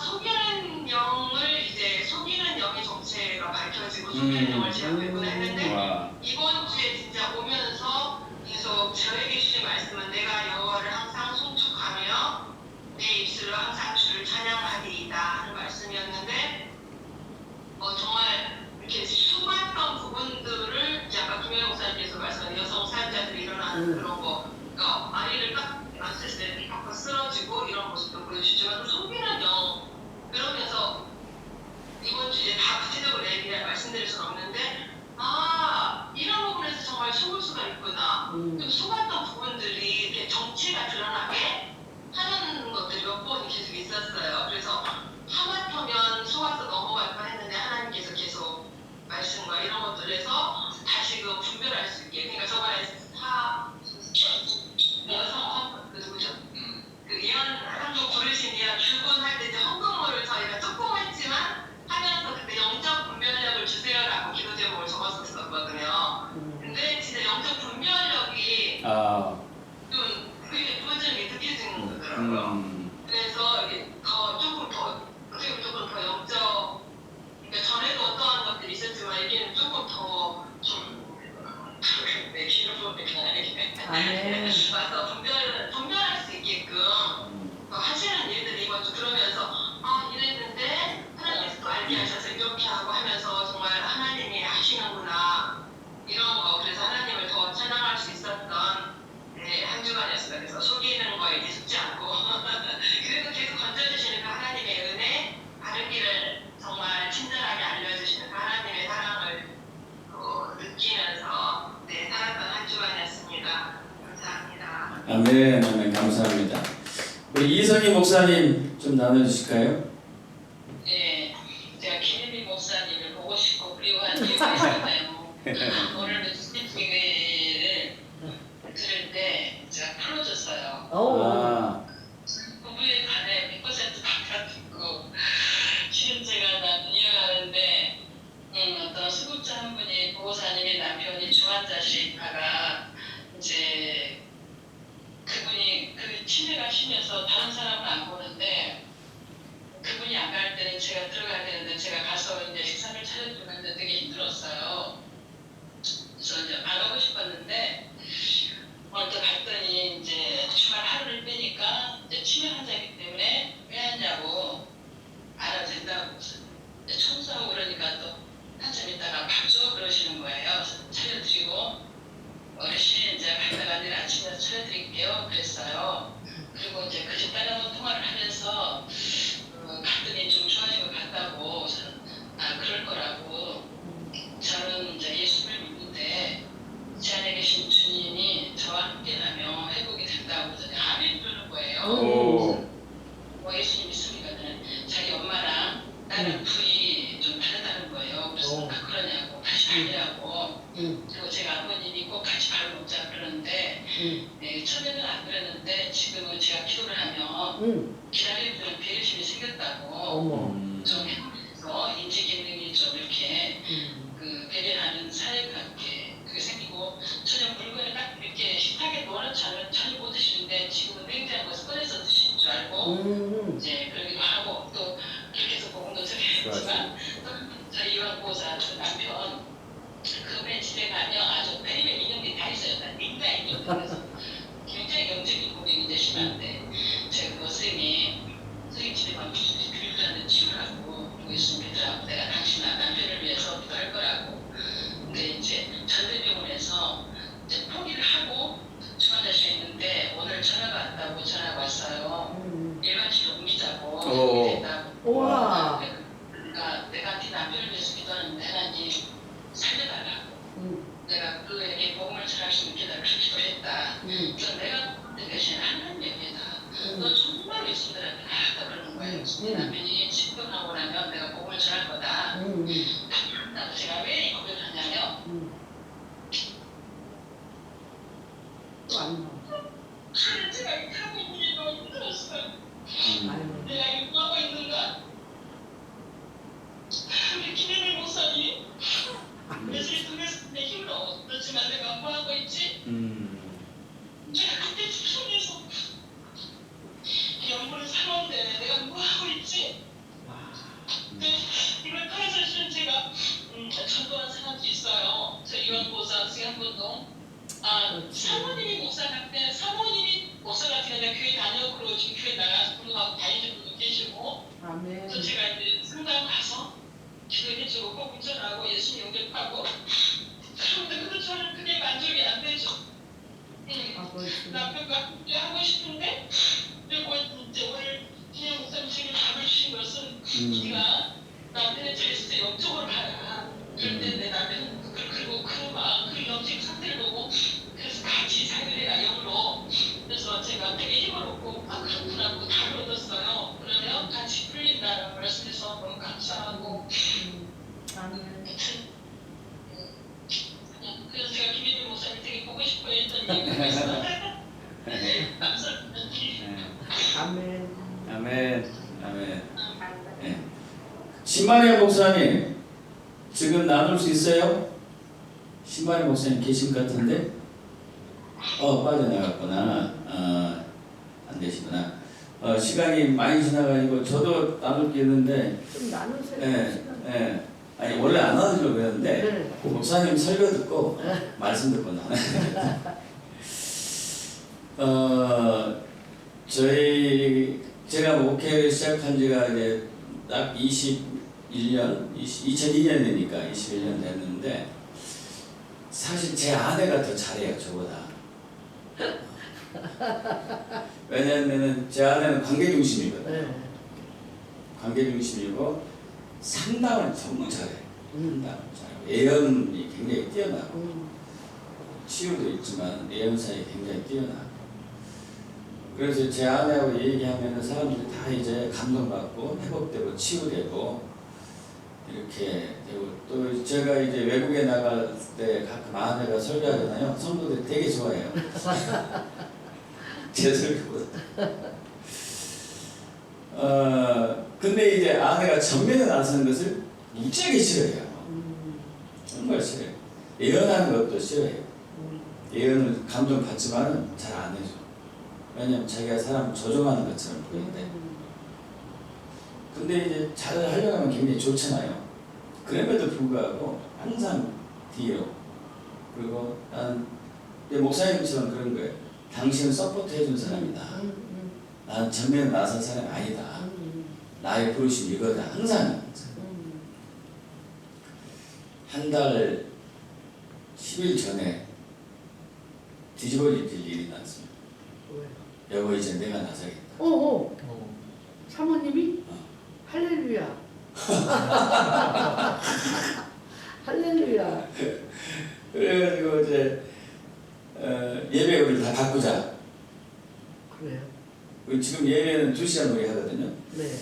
속이는 영을 이제 속이는 영의 정체가 밝혀지고 속이는 영을 제압했구나 했는데 와. 이번 주에 진짜 오면서 계속 저에게 주신 말씀은 내가 여호와를 항상 송축하며 내 입술로 항상 주를 찬양하리이다 하는 말씀이었는데 정말 이렇게 수많던 부분들을 아까 김영 목사님께서 말씀하신 여성 사역자들이 일어나는 그런 거 아이를 딱 낳았을 때 이렇게 밖으로 쓰러지고 이런 모습도 보여주지만 또 속이는 영 그러면서 이번 주에 다 구체적으로 얘기할 말씀드릴 수는 없는데 이런 부분에서 정말 속을 수가 있구나. 좀 속았던 부분들이 이렇게 정체가 드러나게 하는 것들이 몇 번 계속 있었어요. 그래서 하마터면 속아서 넘어갈 뻔했는데 하나님께서 계속 말씀과 이런 것들에서 다시 그 분별할 수 있게. 그러니까 저번에 여성 그 누구죠? 그 예언 한국 부르신 예언 출근할 때 이제 헌금물을 저희가 조금 했지만 하면서 그때 영적 분별력을 주세요라고 기도 제목을 적었었거든요. 근데 진짜 영적 분별력이 좀 그게 부어지는 게 느껴지는 거더라고요. 그래서 이게 조금 더 영적, 그러니까 전에도 어떠한 것들이 있었지만 이게는 조금 더 좀 기름 부은 느낌이 와서 분별할 수 있게끔 하시는 일들이 이번 주 그러면서 이랬는데 하나님께서 또 알게 하셔서 이렇게 하고 하면서 정말 하나님이 하시는구나 이런 거. 그래서 하나님을 더 찬양할 수 있었던 한 주간이었습니다. 그래서 속이는 거에 뒤죽지 않고 그래도 계속 건져주시는 그 하나님의 은혜, 바른 길을 정말 친절하게 알려주시는 그 하나님의 사랑을 느끼면서 살았던 한 주간이었습니다. 감사합니다. 아멘. 아멘. 감사합니다. 우리 이성희 목사님 좀 나눠주실까요? 네, 제가 김혜미 목사님을 보고 싶고 그리워한 이유가 있었나요? 오늘 예배를 들을 때 제가 풀어줬어요. 부부에 관해 100% 바꿔듣고 지금 제가 이어가는데 어떤 수급자 한 분이 보호사님의 남편이 중환자실다가 이제 그분이 그 치매가 심해서 다른 사람은 안 보는데 그분이 안 갈 때는 제가 들어가야 되는데 제가 가서 이제 식사를 차려주는데 되게 힘들었어요. 그래서 이제 안 가고 싶었는데 먼저 갔더니 이제 주말 하루를 빼니까 이제 치매 환자이기 때문에 빼야냐고 안 와도 된다고 청소하고 그러니까 또 한참 있다가 밥 줘 그러시는 거예요. 차려드리고 어르신 이제 갔다가 내일 아침에 차려드릴게요 그랬어요. 그리고 이제 그 집 딸하고 통화를 하면서 갔더니 좀 좋아진 것 같다고 그럴 거라고. 저는 이제 예수를 믿는데 제 안에 계신 주님이 저와 함께라면 회복이 된다고 아멘 그러는 거예요. 예수님 믿습니까? 자기 엄마랑 나랑 부이 좀 다르다는 거예요. 그래서 그러냐고 다시 달리라고. 그리고 제가 아버님이 꼭 같이 밥을 먹자 그러는데 처음에는 안 그랬는데 지금은 제가 기도를 하면 기다리는 배려심이 생겼다고. 좀 해보면서 인지 기능이 좀 이렇게 그 배려하는 사회관계 그게 생기고 전혀 물건을 딱 이렇게 식탁에 놓아놓지 않으면 전혀 못 드시는데 지금은 냉장고에서 꺼내서 드시는 줄 알고 이제 그러기도 하고 또 그렇게 해서 복음도 전했지만 또 저희 이왕보사 남편 그분의 집에 가면 아주 별의별 인형들이 다 있어요. 다 닌자 인형들. 그래서 굉장히 영적인 고객이 되시는데 제가 그 선생님 집에 가면 교육자한테 치우라고 그러고 있으면 믿으라고 내가 당신 남편을 위해서 기도할 거라고. 근데 이제 전대병원에서 이제 포기를 하고 중환자실에 있는데 오늘 전화가 왔다고 전화가 왔어요. 일반실로 옮기자고 된다고. 우와. 그러니까 내가 네 남편을 위해서 기도하는데 하나님 살려달라고. 내가 그에게 복음을 전할 수 있게 달라고 기도했다. 그래서 내가 대신 하나님 얘기다. 너 정말로 예수님들한테 나갔다 그러는 거예요. 내 남편이 집권하고 나면 내가 복음을 전할 거다. 나도 제가 왜 이 고백을 하냐면 기원보사 수양분동. 사모님이 목사 같은 사모님이 목사 같은 경우는 교회 다녀오고 지금 교회 나가서 불러가고 다니시는 분도 계시고. 아멘. 그래서 제가 이제 상담 가서 기도해주고 꼭 운전하고 예수님 영접하고. 그런데 그렇지만 그게 만족이 안 되죠. 아버지. 남편과 함께 하고 싶은데 그리고 이제 오늘 그냥 목사님 지금 답을 주신 것은 네가 남편의 제스트 영적으로 가라. 그런데 내 남편은 그리고 그 마음 그 영적 상태를 보고 그래서 같이 살래라 영으로. 그래서 제가 되게 힘을 얻고 그렇구나 하고 답을 얻었어요. 그러면 같이 풀린다라고 말씀해서 너무 감사하고. 아멘. 그래서 제가 김희준 목사님 되게 보고 싶어 했던 이유가 있어요. 감사합니다. 아멘. 아멘. 아멘. 네. 신만의 목사님 지금 나눌 수 있어요? 신만의 목사님 계신 것 같은데? 빠져나갔구나. 안 되시구나. 시간이 많이 지나가지고 저도 나눌 게 있는데 좀 나누세요. 예. 아니 원래 안 하려고 했는데 네. 목사님 설교 듣고 말씀 듣고 나눠요. 제가 목회를 시작한 지가 이제 딱 2002년이니까 21년 됐는데 사실 제 아내가 더 잘해요 저보다. 왜냐하면 제 아내는 관계 중심이거든요. 네. 관계 중심이고 상담을 정말 잘해. 상담을 잘하고 예언이 굉장히 뛰어나고 치유도 있지만 예언사에 굉장히 뛰어나고. 그래서 제 아내하고 얘기하면 사람들이 다 이제 감동받고 회복되고 치유되고 이렇게 되고 또 제가 이제 외국에 나갈 때 가끔 아내가 설교하잖아요. 성도들이 되게 좋아해요. 제 설교보다. 근데 이제 아내가 전면에 나서는 것을 무지하게 싫어해요. 정말 싫어해요. 예언하는 것도 싫어해요. 예언을 감동받지만은 잘 안 해줘. 왜냐면 자기가 사람을 조종하는 것처럼 보이는데. 근데 이제 잘 하려고 하면 굉장히 좋잖아요. 그럼에도 불구하고 항상 뒤로. 그리고 나는 목사님처럼 그런 거예요. 당신은 서포트 해준 사람이다. 나는 전면에 나선 사람이 아니다. 나의 부르심 이거다. 항상. 한 달 10일 전에 뒤집어질 일이 났습니다. 여보 이제 내가 나서겠다. 사모님이? 할렐루야. 할렐루야. 그래가지고 이제 예배 우리 다 바꾸자. 그래요? 지금 예배는 2시간 우리 하거든요. 네.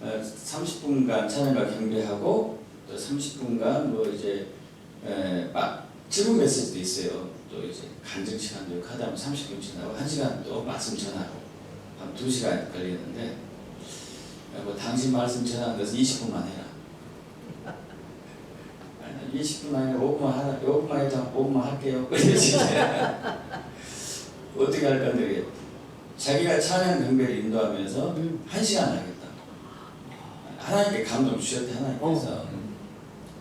30분간 찬양과 경배하고 또 30분간 뭐 이제 막 질문 메시지도 있어요. 또 이제 간증 시간도 있고 하다 보면 30분 지나고 1시간 또 말씀 전하고 한 2시간 걸리는데 뭐 당신 말씀 전하는 것은 20분만 해라. 20분 아니라 5분만 하라. 5분만 해도 5분만 할게요. 어떻게 할 건데 자기가 찬양 경배를 인도하면서 1시간 하겠다. 하나님께 감동 주셨대. 하나님께서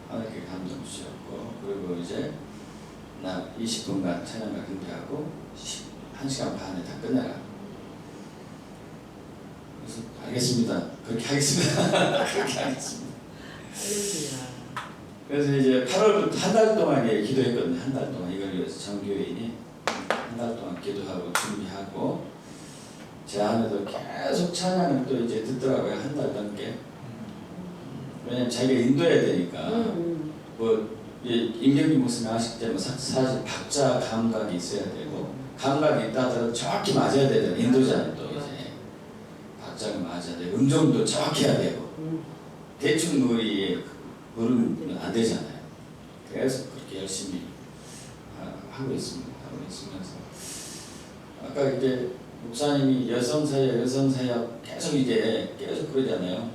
하나님께 감동 주셨고 그리고 이제 나 20분간 찬양과 경배하고 1시간 반에 다 끝내라. 그래서 알겠습니다. 그렇게 하겠습니다. 그렇게 하겠습니다. 할렐루야. 그래서 이제 8월부터 한 달 동안 기도했거든요. 한 달 동안 이걸 위해서 전교인이 한 달 동안 기도하고 준비하고 제 아내도 계속 찬양을 또 이제 듣더라고요. 한 달 넘게. 왜냐면 자기가 인도해야 되니까 뭐 임경민 목사님 아실 때 사실 박자 감각이 있어야 되고 감각이 있다 하더라도 정확히 맞아야 되잖아요. 인도자는 또 이제 박자가 맞아야 되고 음정도 정확히 해야 되고 대충 부르면 안 되잖아요. 그래서 그렇게 열심히 하고 있습니다. 하고 있으면서 아까 이제 목사님이 여성사역 계속 그러잖아요.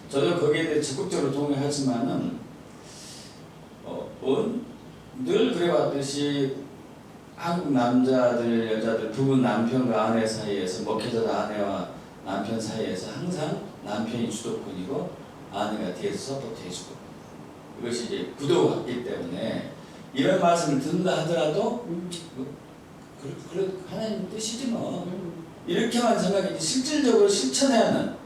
저도 거기에 대해 적극적으로 동의하지만은 늘 그래왔듯이 한국 남자들 여자들 부부 남편과 아내 사이에서 목회자다 아내와 남편 사이에서 항상 남편이 주도권이고 아내가 뒤에서 서포트해주고 이것이 이제 구도가 있기 때문에 이런 말씀을 듣는다 하더라도 그래 하나님 뜻이지 뭐 이렇게만 생각했지 실질적으로 실천해야 하는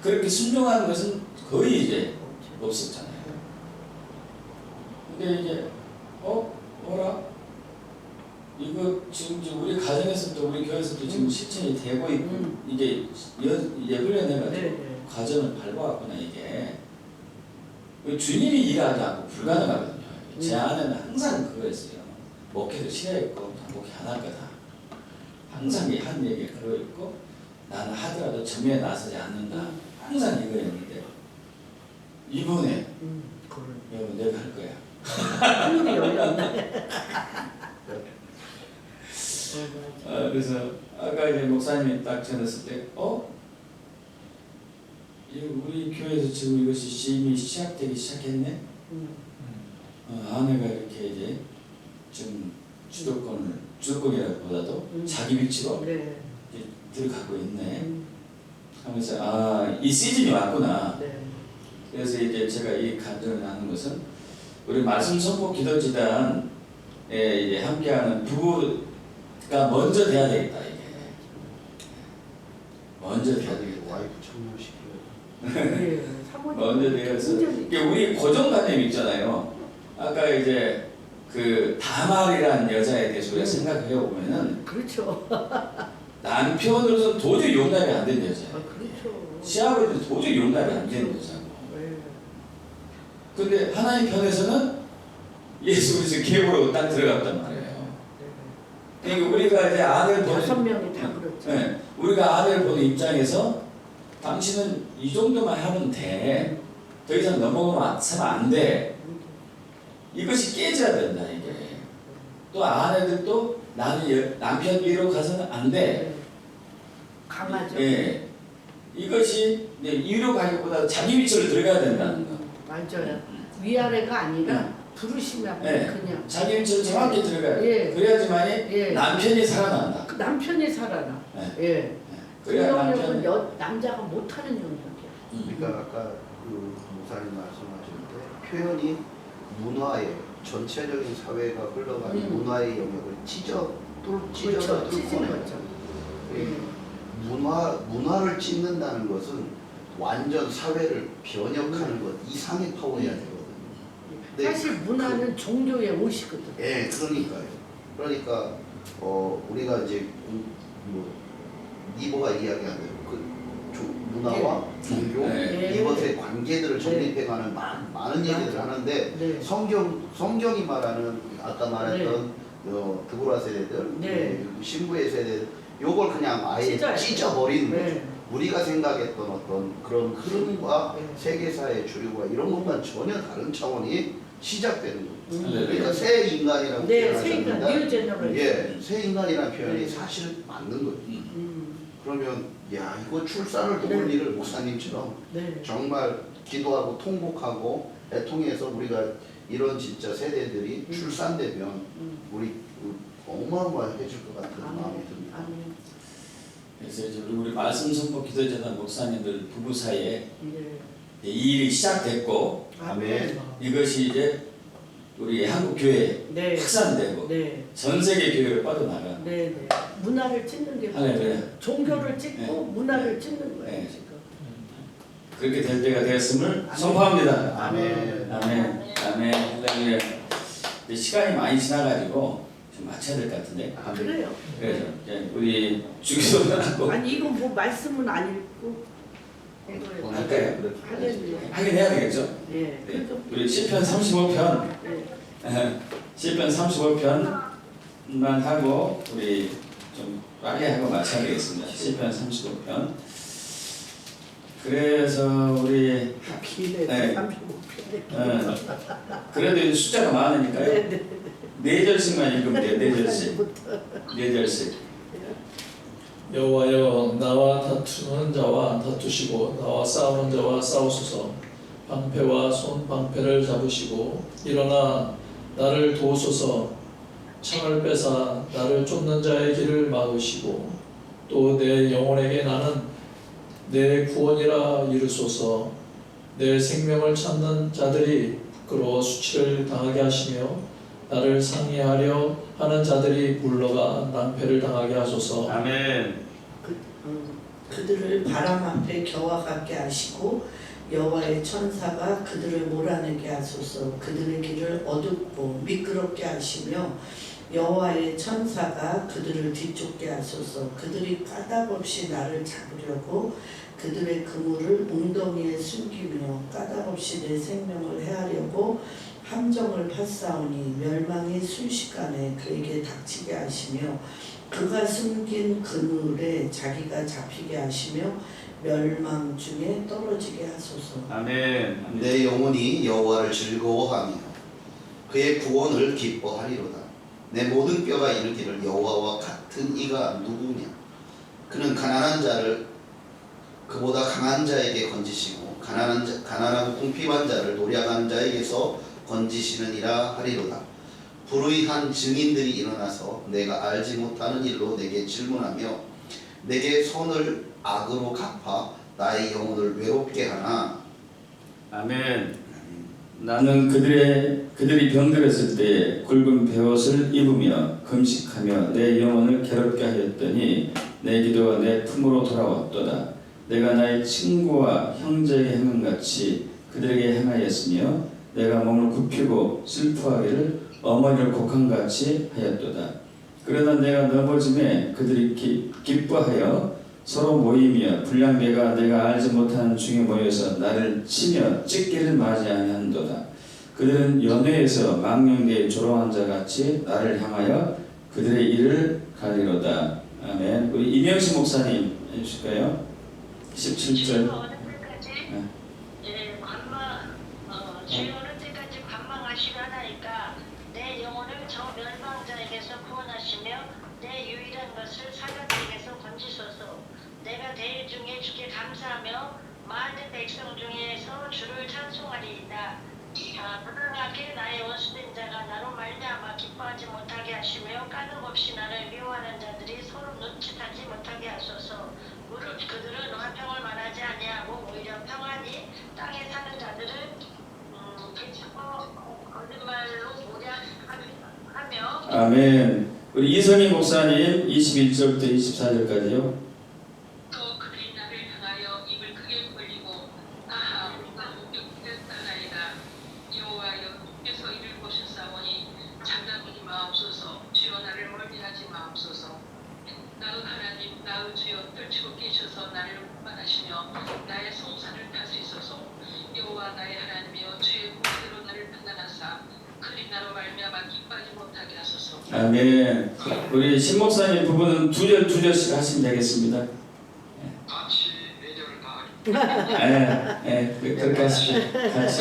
그렇게 순종하는 것은 거의 이제 없었잖아요. 근데 이제 뭐라? 이거 지금 우리 가정에서도 우리 교회에서도 지금 실천이 되고 있고 이게 훈련해가지고 네. 가정을 밟아왔구나 이게. 주님이 일하지 않고 불가능하거든요. 제 아내는 항상 그거였어요. 목회도 싫어했고 목회 안 할 거다. 항상 한 얘기가 그거 있고 나는 하더라도 전면에 나서지 않는다. 항상 이거였는데 이번에 여러분 내가 할 거야. 하늘이 열렸네. 그래서 아까 이제 목사님이 딱 전했을 때 우리 교회에서 지금 이것이 이미 시작되기 시작했네. 아내가 이렇게 이제 지금 주도권이라기보다도 자기 위치로 네. 이제 들어가고 있네. 하면서 이 시즌이 왔구나. 네. 그래서 이제 제가 이 간증을 하는 것은 우리 말씀 선포 기도지단에 이제 함께하는 부부가 먼저 돼야 되겠다 이게. 먼저 돼야 되겠다. 와이프 청년시켜요. 네. 사모님. 먼저 되어서 우리 고정관념 있잖아요. 아까 이제 그 다말이라는 여자에 대해서 우리가 생각해 보면은 그렇죠. 남편으로서 도저히 용납이 안 되는 여자예요. 그렇죠. 시아버지도 도저히 용납이 안 되는 여자고. 네. 근데 하나님 편에서는 예수 그리스도 계보로 딱 들어갔단 말이에요. 그러니까 우리가 이제 아들 보는 6명이 다 그렇죠. 네, 우리가 아들 보는 입장에서 당신은 이 정도만 하면 돼. 더 이상 넘어가면 안 돼. 이것이 깨져야 된다 이게. 또 아내들도 나는 남편 위로 가서는 안 돼. 강하죠. 예, 이것이 위로 가기보다 자기 위치로 들어가야 된다는 거. 맞아요. 위아래가 아니라 부르시면 네. 그냥 자기 위치로 정확히 들어가야 돼. 예. 그래야지만이 예. 남편이 살아난다. 그 남편이 살아나. 네. 예. 그 그래야 영역은 남편. 남자가 못하는 영역이야. 그러니까 아까 그 목사님 말씀하실 때 표현이 문화의 전체적인 사회가 흘러가는 문화의 영역을 찢어서 그렇죠. 뚫고 찢은 거죠. 문화를 찢는다는 것은 완전 사회를 변혁하는 것 이상의 파워여야 되거든요. 근데 사실 문화는 종교의 옷이거든. 예, 그러니까요. 그러니까 우리가 이제 니버가 이야기하는 그 문화와 종교 네. 이것의 관계들을 정립해가는 많은 얘기들을 하는데 네. 성경이 말하는 아까 말했던 드보라 세대들, 네. 신부의 세대들 요걸 그냥 아예 찢어버리는 거죠. 네. 우리가 생각했던 어떤 그런 흐름과 네. 세계사의 주류와 이런 것과는 전혀 다른 차원이 시작되는 거죠. 네. 그러니까 새 인간이라고 네, 새 인간, 표현하셨는데 뉴 제너레이션. 예, 새 인간이라는 표현이 네. 사실 맞는 거죠. 음. 그러면 야 이거 출산을 도울 일을 목사님처럼 네. 정말 기도하고 통곡하고 애통해서 우리가 이런 진짜 세대들이 출산되면 우리 어마어마해질 것 같은 마음이 듭니다. 아멘. 그래서 이제 우리 말씀 선포 기도자단 목사님들 부부 사이에 네. 이 일이 시작됐고 아멘. 이것이 이제 우리 한국 교회에 네. 확산되고 네. 전 세계 교회로 뻗어나가. 네. 네. 문화를 찢는 게 할렐루야. 종교를 찢고 네. 문화를 찢는 거예요 네. 지금. 그렇게 될 때가 되었음을 선포합니다. 아멘. 아멘. 아멘. 할렐루야. 이제 시간이 많이 지나가지고 좀 맞춰야 될 것 같은데. 그래요. 그래서 이제 우리 주기도를 하고 아니 이건 뭐 말씀은 안 읽고 이거 할까요? 할렐루야. 하긴 해야 되겠죠. 예. 네. 그래도 우리 시편 35편 네. 시편 35편만 하고 우리 좀 빨리 하고 마쳐야 되겠습니다. 시편 35편. 그래서 우리 기내 네. 35편에 그래도 이제 숫자가 많으니까요. 네네. 네 절씩만 읽으면 돼요. 네 절씩. 네 절씩. 여호와여 나와 다투는 자와 다투시고 나와 싸우는 자와 싸우소서. 방패와 손 방패를 잡으시고 일어나 나를 도우소서. 창을 빼사 나를 쫓는 자의 길을 막으시고 또 내 영혼에게 나는 내 구원이라 이르소서. 내 생명을 찾는 자들이 그로 수치를 당하게 하시며 나를 상해하려 하는 자들이 물러가 낭패를 당하게 하소서. 아멘. 그들을 바람 앞에 겨와 같게 하시고 여호와의 천사가 그들을 몰아내게 하소서. 그들의 길을 어둡고 미끄럽게 하시며 여호와의 천사가 그들을 뒤쫓게 하소서. 그들이 까닭없이 나를 잡으려고 그들의 그물을 웅덩이에 숨기며 까닭없이 내 생명을 해하려고 함정을 팠사오니 멸망이 순식간에 그에게 닥치게 하시며 그가 숨긴 그물에 자기가 잡히게 하시며 멸망 중에 떨어지게 하소서. 아멘. 내 영혼이 여호와를 즐거워하며 그의 구원을 기뻐하리로다. 내 모든 뼈가 이르기를 여호와와 같은 이가 누구냐. 그는 가난한 자를 그보다 강한 자에게 건지시고 가난하고 궁핍한 자를 노량한 자에게서 건지시느니라 하리로다. 불의한 증인들이 일어나서 내가 알지 못하는 일로 내게 질문하며 내게 손을 악으로 갚아 나의 영혼을 외롭게 하나. 아멘. 나는 그들이 병들었을 때에 굵은 베옷을 입으며 금식하며 내 영혼을 괴롭게 하였더니 내 기도가 내 품으로 돌아왔도다. 내가 나의 친구와 형제에게 행함같이 그들에게 행하였으며 내가 몸을 굽히고 슬퍼하기를 어머니를 곡한같이 하였도다. 그러나 내가 넘어짐에 그들이 기뻐하여 서로 모이며 불량배가 내가 알지 못하는 중에 모여서 나를 치며 찢기를 맞이하는도다. 그들은 연회에서 망령되이 조롱한 자같이 나를 향하여 그들의 일을 가리로다. 아멘. 우리 이명식 목사님 해주실까요? 17절. 어느 때까지 주여 어느 때까지 관망하시려나이까. 내 영혼을 저 멸망자에게서 구원하시며 내 유일한 것을 사자들에게서 건지소서. 내가 대일 중에 주께 감사하며 많은 백성 중에서 주를 찬송하리이다. 무능하게 나의 원수된 자가 나로 말미암아 기뻐하지 못하게 하시며 까닭없이 나를 미워하는 자들이 서로 눈짓하지 못하게 하소서. 무릇 그들은 화평을 말하지 아니하고 오히려 평안히 땅에 사는 자들을 비추고 거짓말로 모략하며. 아멘. 우리 이성희 목사님 21절부터 24절까지요. 또 그들이 나를 향하여 입을 크게 벌리고 아하 우리가 목격하나이다. 여호와여 주께서 이를 보셨사오니 잠잠하지 마옵소서. 주여 나를 멀리하지 마옵소서. 나의 하나님 나의 주여 떨치고 계셔서 나를 분만하시며 나의 송사를 다스리소서. 여호와 나의 하나님이여 주의 공대로 나를 판단하사 그리 나로 말미암아 기뻐하지 못하게 하소서. 아멘. 우리 신 목사님 부부는 두 절씩 하시면 되겠습니다. 같이 4절을 다 하겠습니다. 그렇게 하시죠. 같이.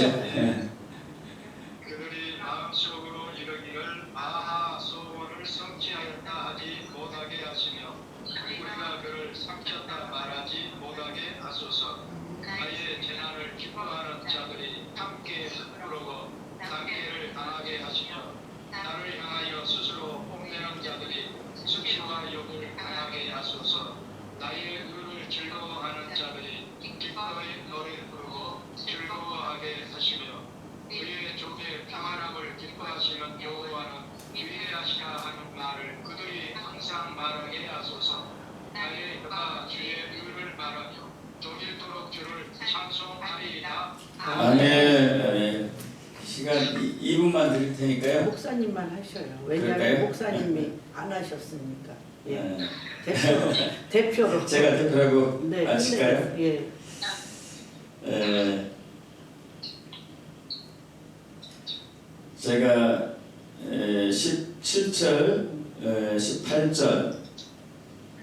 그들이 마음속으로 이르기를 아하 소원을 성취하였다 하지 못하게 하시며 우리가 그를 삼켰다 말하지 못하게 하소서. 나의 재난을 기뻐하는 자들이 함께 부르고 단계를 당하게 하시며 나를 향하여 스스로 뽐내는 자들이 수치와 욕을 당하게 하소서. 나의 의를 즐거워하는 자들이 기뻐의 노래를 부르고 즐거워하게 하시며 그의 족의 평안함을 기뻐하시는 여호와는 위대하시다 하는 말을 그들이 항상 말하게 하소서. 나의 혀가 주의 의를 말하며 종일토록 주를 찬송하리이다. 아멘. 시간 2분만 드릴 테니까요. 목사님만 하셔요. 왜냐하면 그럴까요? 목사님이 안 하셨으니까. 예. 네. 대표로. 제가 대표라고 네. 하실까요? 예. 제가 17절, 18절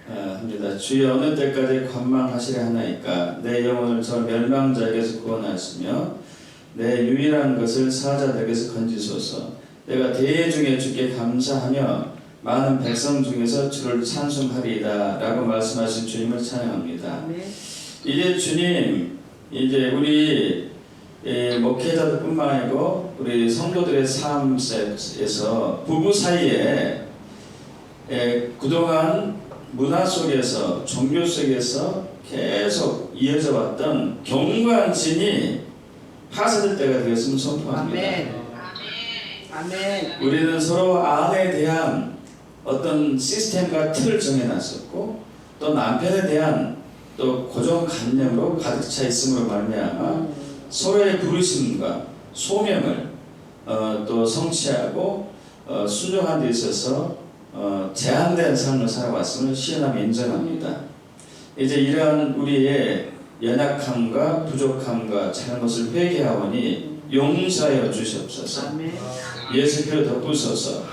합니다. 주여 어느 때까지 관망하시려 하나이까. 내 영혼을 저 멸망자에게서 구원하시며 내 유일한 것을 사자들에게서 건지소서. 내가 대회 중에 주께 감사하며 많은 백성 중에서 주를 찬송하리이다 라고 말씀하신 주님을 찬양합니다. 이제 주님, 이제 우리 목회자들 뿐만 아니고 우리 성도들의 삶에서 부부 사이에 그동안 문화 속에서 종교 속에서 계속 이어져 왔던 경관신이 파쇄될 때가 되었음을 선포합니다. 아멘. 아멘. 우리는 서로 아내에 대한 어떤 시스템과 틀을 정해놨었고 또 남편에 대한 또 고정관념으로 가득 차 있음으로 말미암아 서로의 부르심과 소명을 또 성취하고 순종한 데 있어서 제한된 삶을 살아왔음을 시인하며 인정합니다. 이제 이러한 우리의 연약함과 부족함과 잘못을 회개하오니 용서하여 주시옵소서. 아멘. 예수 피로 덮으소서.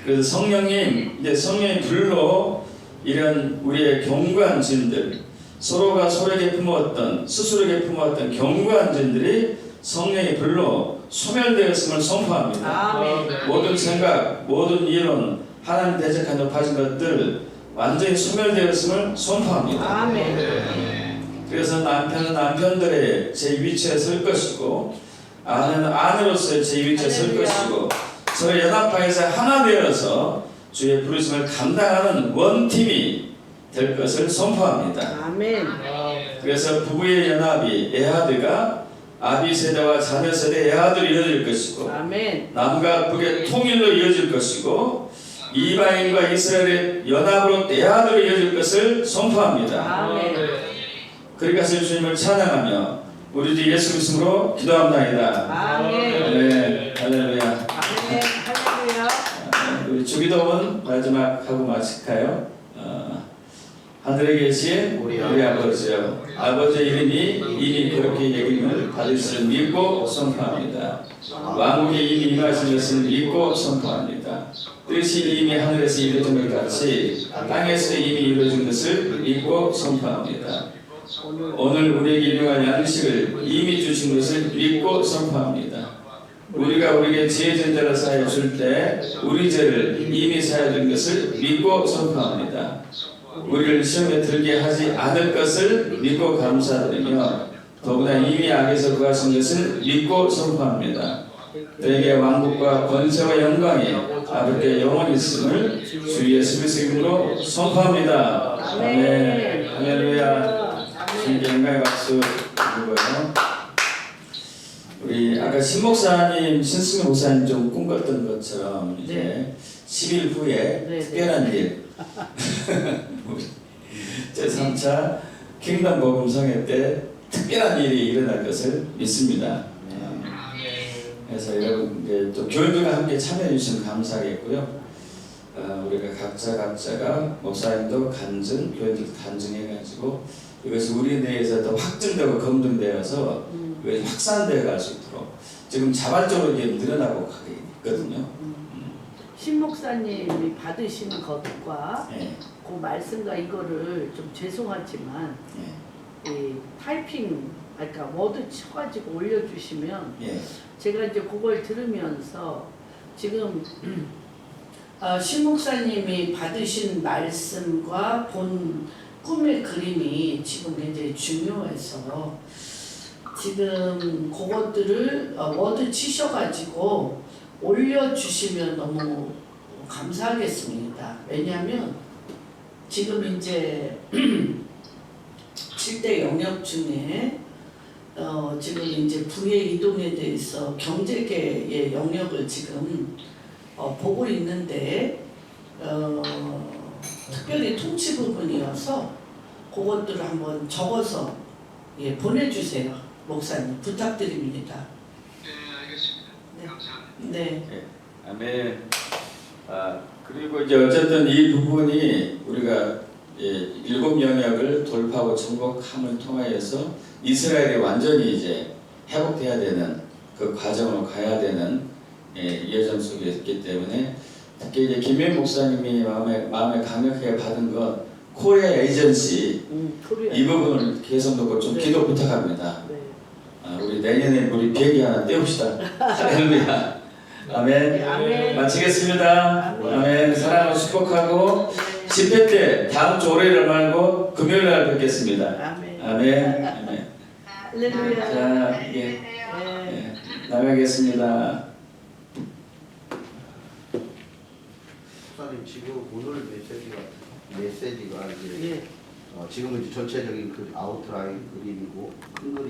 그래서 성령님, 이제 성령의 불로 이런 우리의 견고한 진들, 서로가 서로에게 품어왔던, 스스로에게 품어왔던 견고한 진들이 성령의 불로 소멸되었음을 선포합니다. 아멘. 모든 생각, 모든 이론, 하나님 대적한 높아진 것들 완전히 소멸되었음을 선포합니다. 아멘. 그래서 남편은 남편들의 제 위치에 설 것이고 아내는 아내로서의 제 위치에 설 것이고 서로 연합하여서 하나 되어서 주의 부르심을 감당하는 원팀이 될 것을 선포합니다. 아멘. 그래서 부부의 연합이 에하드가 아비 세대와 자녀 세대 에하드로 이어질 것이고 아멘. 남과 북의 통일로 이어질 것이고 이방인과 이스라엘의 연합으로 에하드로 이어질 것을 선포합니다. 아멘. 그러니까 주님을 찬양하며 우리 주 예수 그리스도로 기도합나이다. 아멘. 네, 할렐루야. 아멘. 할렐루야. 우리 주기도문 마지막하고 마칠까요? 하늘에 계신 우리 아버지여, 아버지의 이름이 이미 그렇게 여김을 받을 수 믿고 선포합니다. 왕국이 이미 임하신 것을 믿고 선포합니다. 뜻이 이미 하늘에서 이루어진 것 같이 땅에서 이미 이루어진 것을 믿고 선포합니다. 오늘 우리에게 일용할 양식을 이미 주신 것을 믿고 선포합니다. 우리가 우리에게 지혜진 자를 사하여 줄 때 우리 죄를 이미 사하여 준 것을 믿고 선포합니다. 우리를 시험에 들게 하지 않을 것을 믿고 감사드리며 더구나 이미 악에서 구하신 것을 믿고 선포합니다. 너에게 왕국과 권세와 영광이 아버지께 영원히 있음을 주 예수 그리스도의 이름으로 선포합니다. 아멘. 할렐루야. 주님께 영광의 박수 드리고요. 우리 아까 신 목사님, 신승민 목사님 좀 꿈꿨던 것처럼 이제 10일 후에 특별한 일 제3차 킹덤 복음 성회 때 특별한 일이 일어날 것을 믿습니다. 그래서 여러분 또 교인들과 함께 참여해 주시면 감사하겠고요. 우리가 각자가 목사님도 간증, 교인들도 간증해가지고 이것이 우리 내에서 더 확증되고 검증되어서 그것이 확산되어 갈 수 있도록 지금 자발적으로 이게 늘어나고 있거든요. 신 목사님이 받으시는 것과 예. 그 말씀과 이거를 좀 죄송하지만 예. 이 타이핑 그러니까 워드 쳐가지고 올려주시면 예. 제가 이제 그걸 들으면서 지금 신 목사님이 받으신 말씀과 본 꿈의 그림이 지금 굉장히 중요해서 지금 그것들을 워드 치셔가지고 올려주시면 너무 감사하겠습니다. 왜냐하면 지금 이제 7대 영역 중에 지금 이제 부의 이동에 대해서 경제계의 영역을 지금 보고 있는데 특별히 통치 부분이어서 그것들을 한번 적어서 보내주세요. 목사님 부탁드립니다. 네, 알겠습니다. 네. 감사합니다. 네. 아멘. 그리고 이제 어쨌든 이 부분이 우리가 7 영역을 돌파하고 정복함을 통하여서 이스라엘이 완전히 이제 회복돼야 되는 그 과정으로 가야 되는 예정 속에 있기 때문에 특히 이제 김현 목사님이 마음에 강력하게 받은 것 코리아 에이전시 이 부분을 계속 놓고 좀 기도 부탁합니다. 네. 우리 내년에 우리 비행기 하나 떼웁시다. 할렐루야. 아멘. 아멘. 마치겠습니다. 아멘. 사랑하고 축복하고 집회 때 다음 주 월요일 말고 금요일 날 뵙겠습니다. 아멘. 아멘. 아멘. 할렐루야. 자, 나가겠습니다. 목사님 지금 오늘 메시지가 이제 네. 지금은 이제 전체적인 그 아웃라인 그림이고 큰 그림.